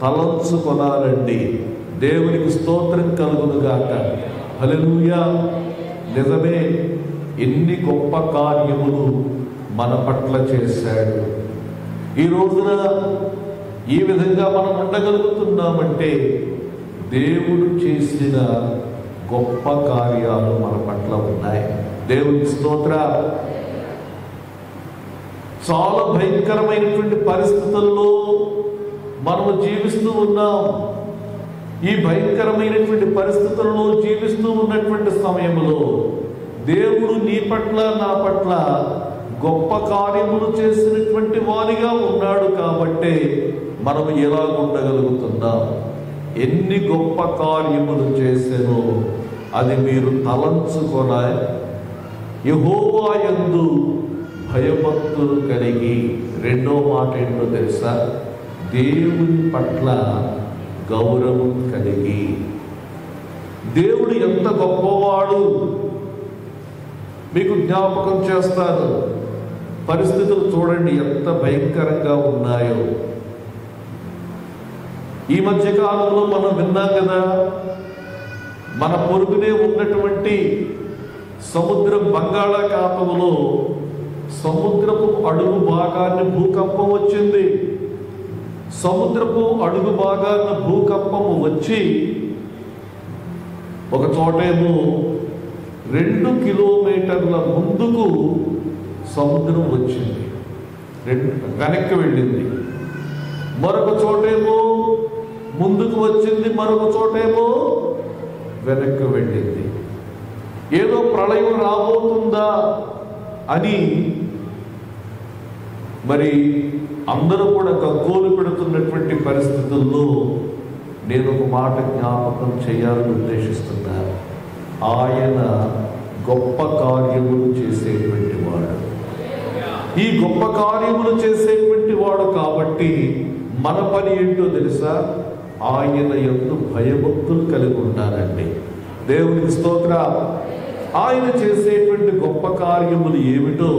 తలంచుకొనాలండి. దేవునికి స్తోత్రం కలుగునుగాక. హల్లెలూయా. నిజమే, ఎన్ని గొప్ప కార్యములు మన పట్ల చేశాడు. ఈ రోజున ఈ విధంగా మనం ఉండగలుగుతున్నామంటే దేవుడు చేసిన గొప్ప కార్యాలు మన పట్ల ఉన్నాయి. దేవునికి స్తోత్రం. చాలా భయంకరమైనటువంటి పరిస్థితుల్లో మనము జీవిస్తూ ఉన్నాం. ఈ భయంకరమైనటువంటి పరిస్థితుల్లో జీవిస్తూ ఉన్నటువంటి సమయంలో దేవుడు నీ పట్ల నా పట్ల గొప్ప కార్యములు చేసినటువంటి వారిగా ఉన్నాడు. కాబట్టి మనం ఎలా ఉండగలుగుతున్నాం? ఎన్ని గొప్ప కార్యములు చేసెనో అది మీరు తలంచుకొన యెహోవా యందు భయభక్తులు కలిగి, రెండో మాట ఏంటో తెలుసా, దేవుని పట్ల గౌరవం కలిగి. దేవుడు ఎంత గొప్పవాడు మీకు జ్ఞాపకం చేస్తాను. పరిస్థితులు చూడండి ఎంత భయంకరంగా ఉన్నాయో. ఈ మధ్య కాలంలో మనం విన్నాం కదా, మన పొరుగునే ఉన్నటువంటి సముద్రం బంగాళాఖాతంలో సముద్రపు అడుగు భాగాన్ని భూకంపం వచ్చింది. సముద్రపు అడుగు భాగాన్ని భూకంపము వచ్చి ఒక చోటేమో 2 కిలోమీటర్ల ముందుకు సముద్రం వచ్చింది, వెనక్కి వెళ్ళింది. మరొక చోటేమో ముందుకు వచ్చింది, మరొక చోటేమో వెనక్కి వెళ్ళింది. ఏదో ప్రళయం రాబోతుందా అని మరి అందరూ కూడా గగ్గోలు పెడుతున్నటువంటి పరిస్థితుల్లో నేను ఒక మాట జ్ఞాపకం చేయాలని ఉద్దేశిస్తున్నాను. ఆయన గొప్ప కార్యములు చేసేటువంటి వాడు. ఈ గొప్ప కార్యములు చేసేటువంటి వాడు కాబట్టి మన పని ఏంటో తెలుసా, ఆయన యందు భయభక్తులు కలిగి ఉండాలండి. దేవునికి స్తోత్రం. ఆయన చేసేటువంటి గొప్ప కార్యములు ఏమిటో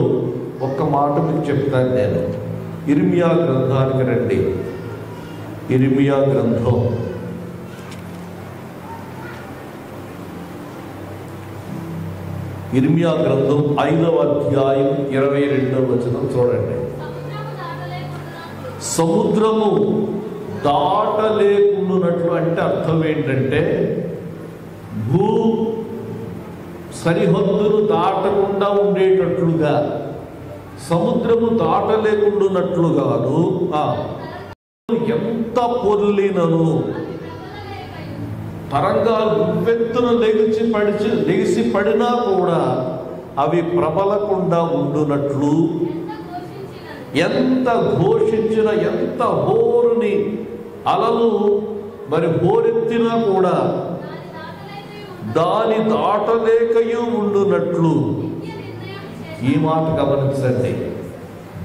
ఒక్క మాట మీకు చెప్తాను నేను. ఇర్మియా గ్రంథానికి రండి. ఇర్మియా గ్రంథం 5వ అధ్యాయం 22వ వచనం చూడండి. సముద్రము దాటలేకున్నట్లు అంటే అర్థం ఏంటంటే భూ సరిహద్దును దాటకుండా ఉండేటట్లుగా, సముద్రము దాటలేకుండానట్లుగాను ఎంత పొర్లినను తరంగాలు ఉవ్వెత్తున లెగిసి పడినా కూడా అవి ప్రబలకుండా ఉండునట్లు, ఎంత ఘోషించిన, ఎంత హోరుని అలలు మరి హోరెత్తినా కూడా దాని దాటలేకయూ ఉండునట్లు. ఈ మాట గమనించండి.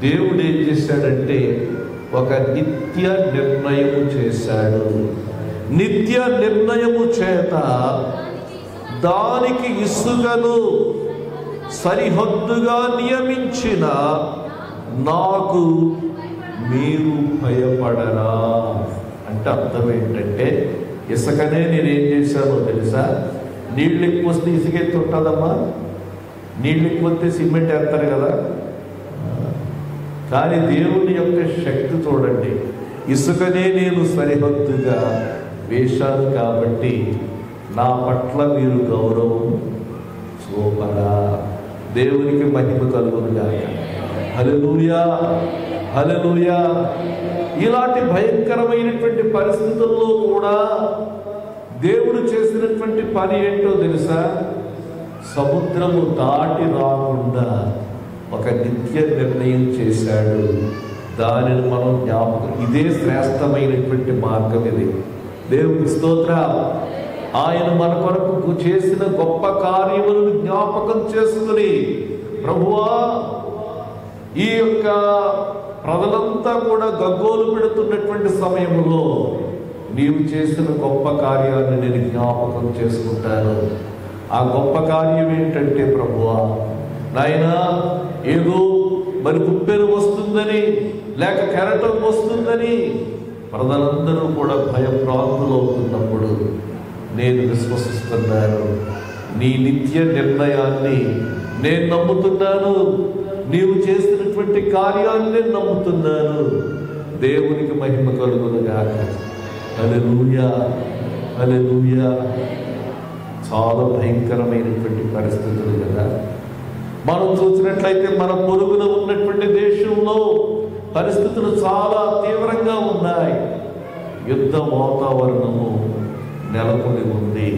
దేవుడు ఏం చేశాడంటే ఒక నిత్య నిర్ణయము చేశాడు. నిత్య నిర్ణయము చేత దానికి ఇసుకను సరిహద్దుగా నియమించిన నాకు మీరు భయపడరా అంటే అర్థం ఏంటంటే, ఇసుకనే నేనేం చేశానో తెలుసా, నీళ్ళు ఎక్కువ వస్తే ఇసుకెత్తి ఉంటుందమ్మా, నీళ్ళు ఎక్కువ వస్తే సిమెంట్ వేస్తారు కదా. కానీ దేవుని యొక్క శక్తి చూడండి, ఇసుకనే నేను సరిహద్దుగా వేశాను కాబట్టి నా పట్ల మీరు గౌరవం చూపరా. దేవునికి మహిమ కలుగునుగాక. హల్లెలూయా, హల్లెలూయా. ఇలాంటి భయంకరమైనటువంటి పరిస్థితుల్లో కూడా దేవుడు చేసినటువంటి పని ఏంటో తెలుసా, సముద్రము దాటి రాకుండా ఒక నిత్య నిర్ణయం చేశాడు. దానిని మనం జ్ఞాపకం, ఇదే శ్రేష్టమైనటువంటి మార్గం ఇది. దేవుని స్తోత్రం. ఆయన మన కొరకు చేసిన గొప్ప కార్యములను జ్ఞాపకం చేసుకుని, ప్రభువా ఈ యొక్క ప్రజలంతా కూడా గగ్గోలు పెడుతున్నటువంటి సమయంలో నీవు చేసిన గొప్ప కార్యాన్ని నేను జ్ఞాపకం చేసుకుంటాను. ఆ గొప్ప కార్యం ఏంటంటే, ప్రభువా నాయనా ఏదో మరి ఉప్పెను వస్తుందని లేక కెరటం వస్తుందని ప్రజలందరూ కూడా భయభ్రాంతులు అవుతున్నప్పుడు నేను విశ్వసిస్తున్నాను, నీ నిత్య నిర్ణయాన్ని నేను నమ్ముతున్నాను, నీవు చేసినటువంటి కార్యాన్ని నేను నమ్ముతున్నాను. దేవునికి మహిమ కలుగునుగాక. హల్లెలూయా, హల్లెలూయా. చాలా భయంకరమైనటువంటి పరిస్థితులు కదా. మనం చూసినట్లయితే మన పొరుగున ఉన్నటువంటి దేశంలో పరిస్థితులు చాలా తీవ్రంగా ఉన్నాయి. యుద్ధ వాతావరణము నెలకొని ఉంది.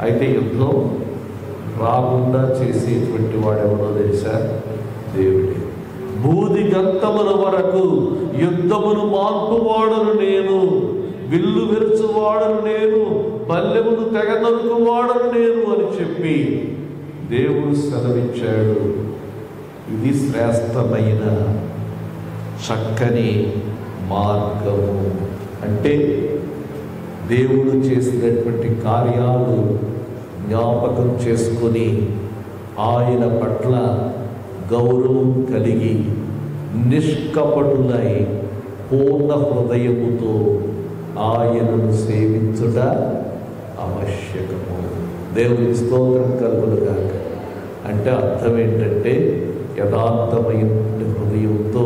అయితే యుద్ధం రాకుండా చేసేటువంటి వాడెవడో తెలుసా, దేవుడే. బూది గంతముల వరకు యుద్ధమును మార్పువాడను నేను, విల్లు విరుచు వాడను నేను, బల్లెమును తెగ నరుకు వాడను నేను అని చెప్పి దేవుడు సెలవిచ్చాడు. ఇది శ్రేష్టమైన చక్కని మార్గము. అంటే దేవుడు చేసినటువంటి కార్యాలు జ్ఞాపకం చేసుకొని ఆయన పట్ల గౌరవం కలిగి నిష్కపటులై పూర్ణ హృదయముతో ఆయనను సేవించుట ఆవశ్యకము. దేవుని స్తోత్రం కలుగునుగాక. అంటే అర్థం ఏంటంటే యథార్థమైన హృదయంతో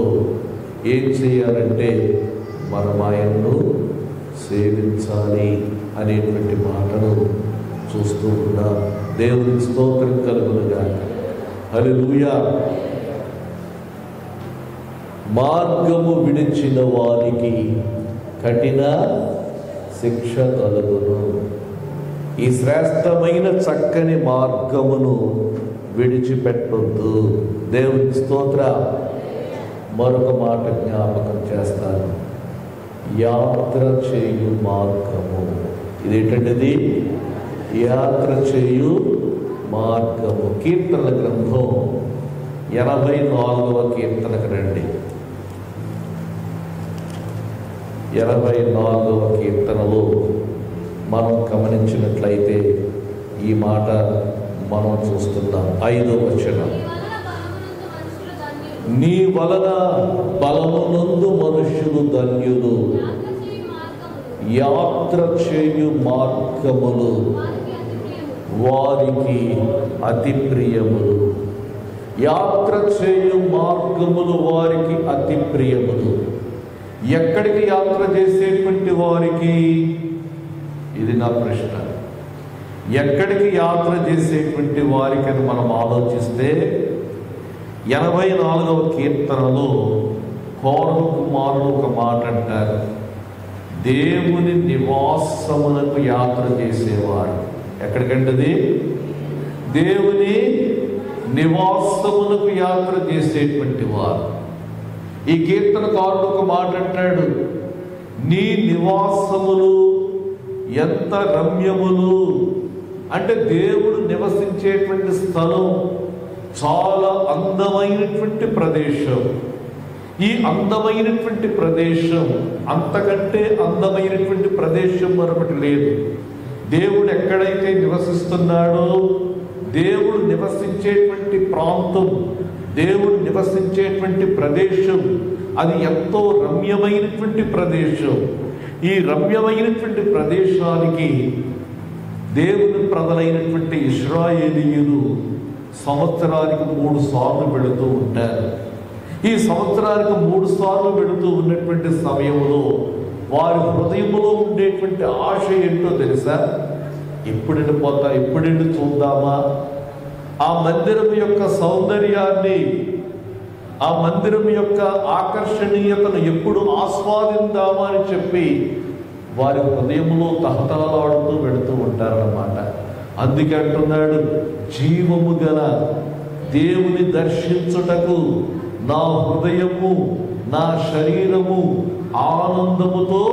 ఏం చేయాలంటే మనం ఆయన్ను సేవించాలి అనేటువంటి మాటను చూస్తూ ఉన్నాం. దేవుని స్తోత్రం కలుగునుగాక. హల్లెలూయా. మార్గము విడిచిన వారికి కఠిన శిక్ష కలుగును. ఈ శ్రేష్టమైన చక్కని మార్గమును విడిచిపెట్టొద్దు. దేవుని స్తోత్ర. మరొక మాట జ్ఞాపకం చేస్తాను. యాత్ర చేయు మార్గము. ఇదేంటంటే యాత్ర చేయు మార్గము. కీర్తనల గ్రంథం 84వ కీర్తనకు రండి. 84వ కీర్తనలో మనం గమనించినట్లయితే ఈ మాట మనం చూస్తున్నాం. 5వ వచనం, నీ వలన బలమునందు మనుష్యులు ధన్యులు, యాత్ర చేయు మార్గములు వారికి అతి ప్రియములు. యాత్ర చేయు మార్గములు వారికి అతి ప్రియములు. ఎక్కడికి యాత్ర చేసేటువంటి వారికి? ఇది నా ప్రశ్న. ఎక్కడికి యాత్ర చేసేటువంటి వారికి అని మనం ఆలోచిస్తే 84వ కీర్తనలో కోరహు కుమారుడు ఒక మాట అంటారు. దేవుని నివాసమునకు యాత్ర చేసేవారు. ఎక్కడికంటది? దేవుని నివాసమునకు యాత్ర చేసేటువంటి వారు. ఈ కీర్తనకారుడు ఒక మాట అంటాడు, నీ నివాసములు ఎంత రమ్యములు. అంటే దేవుడు నివసించేటువంటి స్థలం చాలా అందమైనటువంటి ప్రదేశం. ఈ అందమైనటువంటి ప్రదేశం, అంతకంటే అందమైనటువంటి ప్రదేశం మరొకటి లేదు. దేవుడు ఎక్కడైతే నివసిస్తున్నాడో, దేవుడు నివసించేటువంటి ప్రాంతం, దేవుడు నివసించేటువంటి ప్రదేశం, అది ఎంతో రమ్యమైనటువంటి ప్రదేశం. ఈ రమ్యమైనటువంటి ప్రదేశానికి దేవుని ప్రజలైనటువంటి ఇశ్రాయేలీయులు సంవత్సరానికి 3 సార్లు వెళుతూ ఉంటారు. ఈ సంవత్సరానికి 3 సార్లు వెళుతూ ఉన్నటువంటి సమయంలో వారి హృదయంలో ఉండేటువంటి ఆశ ఏంటో తెలుసా? ఎప్పుడు చూద్దామా, ఆ మందిరం యొక్క సౌందర్యాన్ని, ఆ మందిరం యొక్క ఆకర్షణీయతను ఎప్పుడు ఆస్వాదిద్దామా అని చెప్పి వారి హృదయంలో తహతహలాడుతూ వెళుతూ ఉంటారన్నమాట. అందుకే అంటున్నాడు, జీవము గల దేవుని దర్శించుటకు నా హృదయము, నా శరీరము ఆనందముతో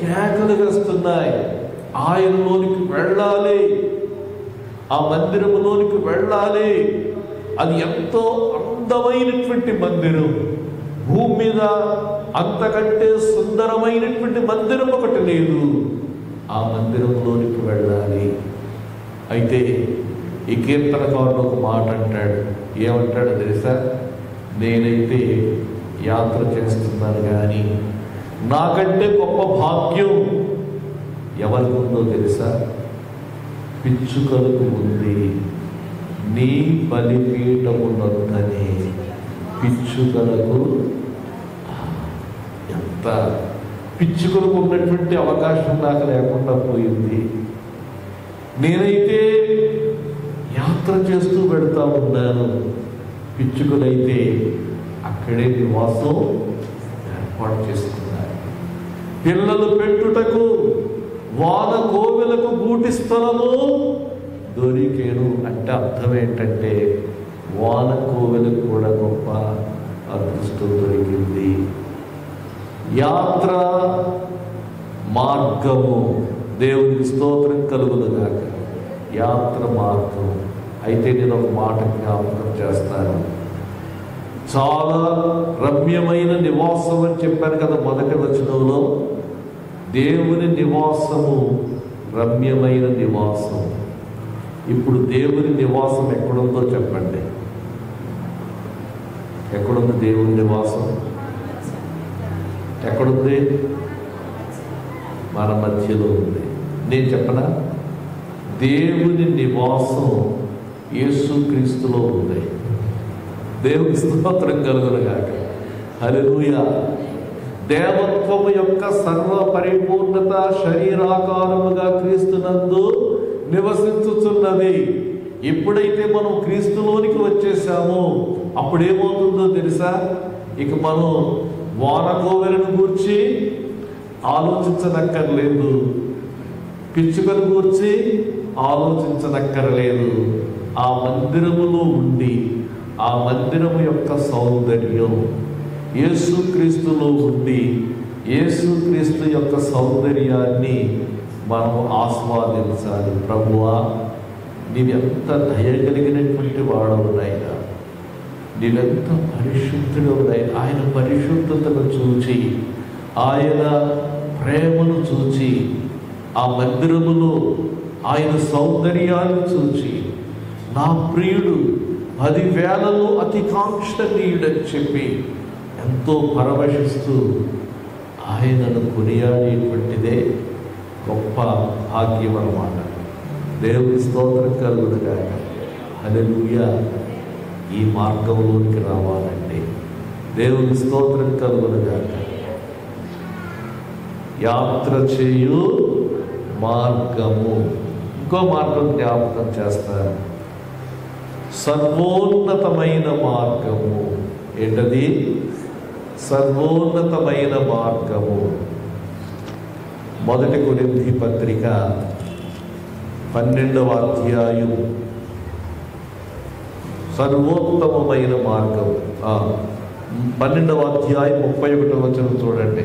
కేకలు వేస్తున్నాయి. ఆయనలోనికి వెళ్ళాలి, ఆ మందిరములోనికి వెళ్ళాలి. అది ఎంతో అందమైనటువంటి మందిరం. భూమి మీద అంతకంటే సుందరమైనటువంటి మందిరం ఒకటి లేదు. ఆ మందిరంలోనికి వెళ్ళాలి. అయితే ఈ కీర్తనకారుడు ఒక మాట అంటాడు. ఏమంటాడో తెలుసా? నేనైతే యాత్ర చేస్తున్నాను, కానీ నాకంటే గొప్ప భాగ్యం ఎవరికి ఉందో తెలుసా? పిచ్చుకలకు ఉంది. నీ బలిపీఠమునందనే పిచ్చుకలకు. ఎంత పిచ్చుకలకు ఉన్నటువంటి అవకాశం నాకు లేకుండా పోయింది. నేనైతే యాత్ర చేస్తూ వెళ్తా ఉన్నాను. పిచ్చుకలైతే అక్కడే నివాసం ఏర్పాటు చేసుకున్నారు. పిల్లలు పెట్టుటకు వాన కోవెలకు గూటి స్థలము దొరికేను. అంటే అర్థం ఏంటంటే వాన కోవెలకు కూడా గొప్ప అదృష్టం దొరికింది. యాత్ర మార్గము. దేవునికి స్తోత్రం కలుగునుగాక. యాత్ర మార్గం. అయితే నేను ఒక మాట జ్ఞాపకం చేస్తాను. చాలా రమ్యమైన నివాసం అని చెప్పాను కదా మొదటి వచనంలో. దేవుని నివాసము రమ్యమైన నివాసం. ఇప్పుడు దేవుని నివాసం ఎక్కడుందో చెప్పండి. ఎక్కడుంది దేవుని నివాసం? ఎక్కడుంది? మన మధ్యలో ఉంది. నేను చెప్పనా? దేవుని నివాసం యేసుక్రీస్తులో ఉంది. దేవుని స్తోత్రం కలుగునుగాక. హల్లెలూయా. దేవత్వము యొక్క సర్వ పరిపూర్ణత శరీరాకారముగా క్రీస్తునందు నివసించుచున్నది. ఎప్పుడైతే మనం క్రీస్తులోనికి వచ్చేసామో అప్పుడేమవుతుందో తెలుసా? ఇక మనం వానకోవెలను గూర్చి ఆలోచించనక్కర్లేదు, పిచ్చుకను గూర్చి ఆలోచించనక్కర్లేదు. ఆ మందిరములో ఉండి ఆ మందిరము యొక్క సౌందర్యం, యేసుక్రీస్తులో ఉండి యేసుక్రీస్తు యొక్క సౌందర్యాన్ని మనం ఆస్వాదించాలి. ప్రభువా, నీవెంత దయ కలిగినటువంటి వాడవు నాయనా, నీవెంత పరిశుద్ధుడవు నాయనా. ఆయన పరిశుద్ధతను చూచి, ఆయన ప్రేమను చూచి, ఆ మందిరములో ఆయన సౌందర్యాన్ని చూచి, నా ప్రియుడు 10,000లో అతి కాంక్షణీయుడని చెప్పి ఎంతో పరవశిస్తూ ఆయనను కొనియాడేటువంటిదే గొప్ప భాగ్యం అన్నమాట. దేవుని స్తోత్రం కలుగునుగాక. హల్లెలూయా. ఈ మార్గంలోనికి రావాలంటే దేవుని స్తోత్రం కలుగునుగాక. యాత్ర చేయు మార్గము. ఇంకో మార్గం జ్ఞాపకం చేస్తారు. సర్వోన్నతమైన మార్గము. ఏంటది? సర్వోన్నతమైన మార్గము. మొదటి కొరింథీ పత్రిక 12వ అధ్యాయం. సర్వోత్తమమైన మార్గం. 12వ అధ్యాయం 31వ వచనం చూడండి.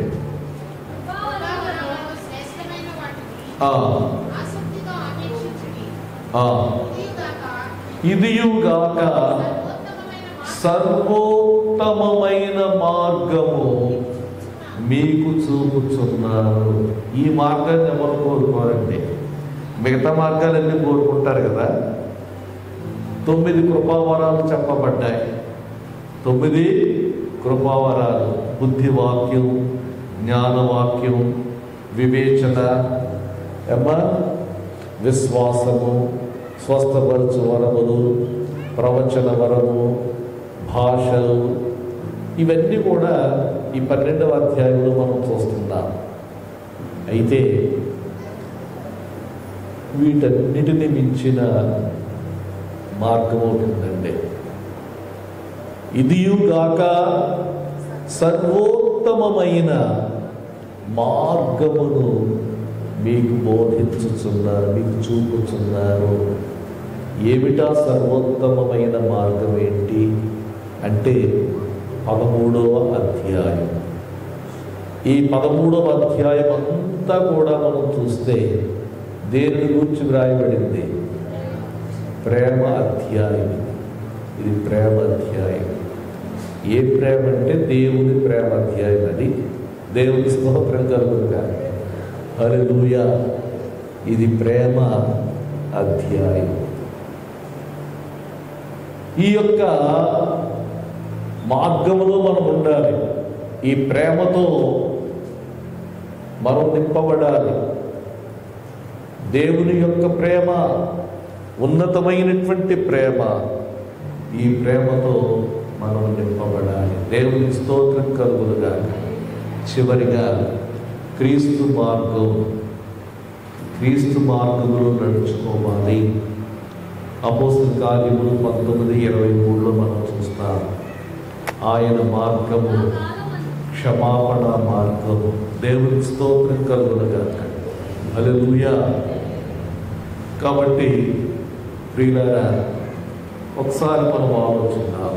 ఇదియుగాక సర్వోత్తమమైన మార్గము మీకు చూపుచున్నారు. ఈ మార్గాన్ని ఎవరు కోరుకోరండి? మిగతా మార్గాలన్నీ కోరుకుంటారు కదా. 9 కృపావరాలు చెప్పబడ్డాయి. 9 కృపావరాలు. బుద్ధివాక్యం, జ్ఞానవాక్యం, వివేచన, విశ్వాసము, స్వస్థపరచు వరములు, ప్రవచన వరము, భాషలు, ఇవన్నీ కూడా ఈ 12వ అధ్యాయంలో మనం చూస్తున్నాం. అయితే వీటన్నిటిని మించిన మార్గం ఉంటుందండి. ఇదియుగాక సర్వోత్తమమైన మార్గమును మీకు బోధించుచున్నారు, మీకు చూపుచున్నారు. ఏమిటా సర్వోత్తమమైన మార్గం ఏంటి అంటే 13వ అధ్యాయం. ఈ 13వ అధ్యాయం అంతా కూడా మనం చూస్తే దేని గురించి వ్రాయబడింది? ప్రేమ అధ్యాయం. ఇది ప్రేమ అధ్యాయం. ఏ ప్రేమ అంటే దేవుని ప్రేమ అధ్యాయం. అది దేవుని స్తోత్రం కలుగునుగాక. హల్లెలూయా. ఇది ప్రేమ అధ్యాయం. ఈ యొక్క మార్గములో మనం ఉండాలి. ఈ ప్రేమతో మనం నింపబడాలి. దేవుని యొక్క ప్రేమ ఉన్నతమైనటువంటి ప్రేమ. ఈ ప్రేమతో మనం నింపబడాలి. దేవుని స్తోత్రం కలుగునుగాక. చివరిగా క్రీస్తు మార్గం. క్రీస్తు మార్గంలో నడుచుకోవాలి. అపోస్తల కార్యములు 19:23లో మనం చూస్తాం. ఆయన మార్గము క్షమాపణ మార్గము. దేవుని స్తోత్రం కలుగునుగాక. హల్లెలూయా. కాబట్టి ప్రియులారా, ఒకసారి మనం ఆలోచిద్దాం.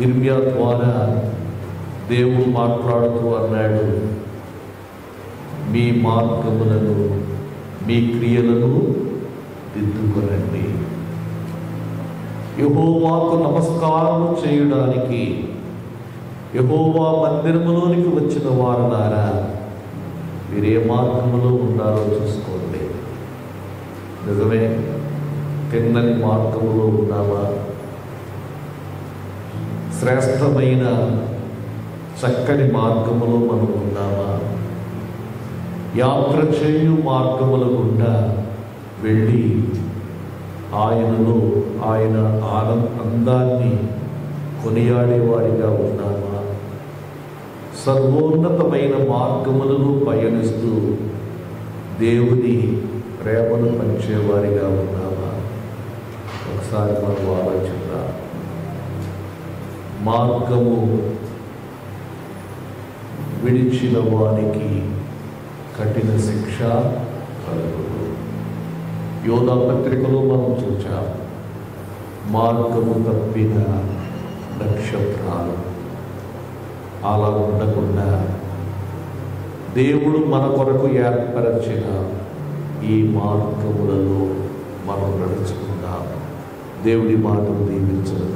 ఇర్మియా ద్వారా దేవుడు మాట్లాడుతూ అన్నాడు, మీ మార్గములను, మీ క్రియలను దిద్దుకొనండి. యెహోవాకు నమస్కారం చేయడానికి యెహోవా మందిరములోనికి వచ్చిన వారులారా, మీరే మార్గములో ఉన్నారో చూసుకోండి. నిజమే, తిన్నని మార్గములో ఉన్నామా? శ్రేష్టమైన చక్కని మార్గములో మనం ఉన్నామా? యాత్ర చేయు మార్గముల గుండా వెళ్ళి ఆయనలో ఆయన అందాన్ని కొనియాడేవాడిగా ఉన్నామా? సర్వోన్నతమైన మార్గములను పయనిస్తూ దేవుని ప్రేమను పంచేవారిగా ఉన్నామా? ఒకసారి మనం ఆలోచిద్దాం. మార్గము విడిచిన వానికి కఠిన శిక్ష కలుగును. యోధా పత్రికలో మనం చూచాం, మార్గము తప్పిన నక్షత్రాలు. అలా ఉండకుండా దేవుడు మన కొరకు ఏర్పరచిన ఈ మార్గములలో మనం నడుచుకుందాం. దేవుడి మాటలు దీవించను.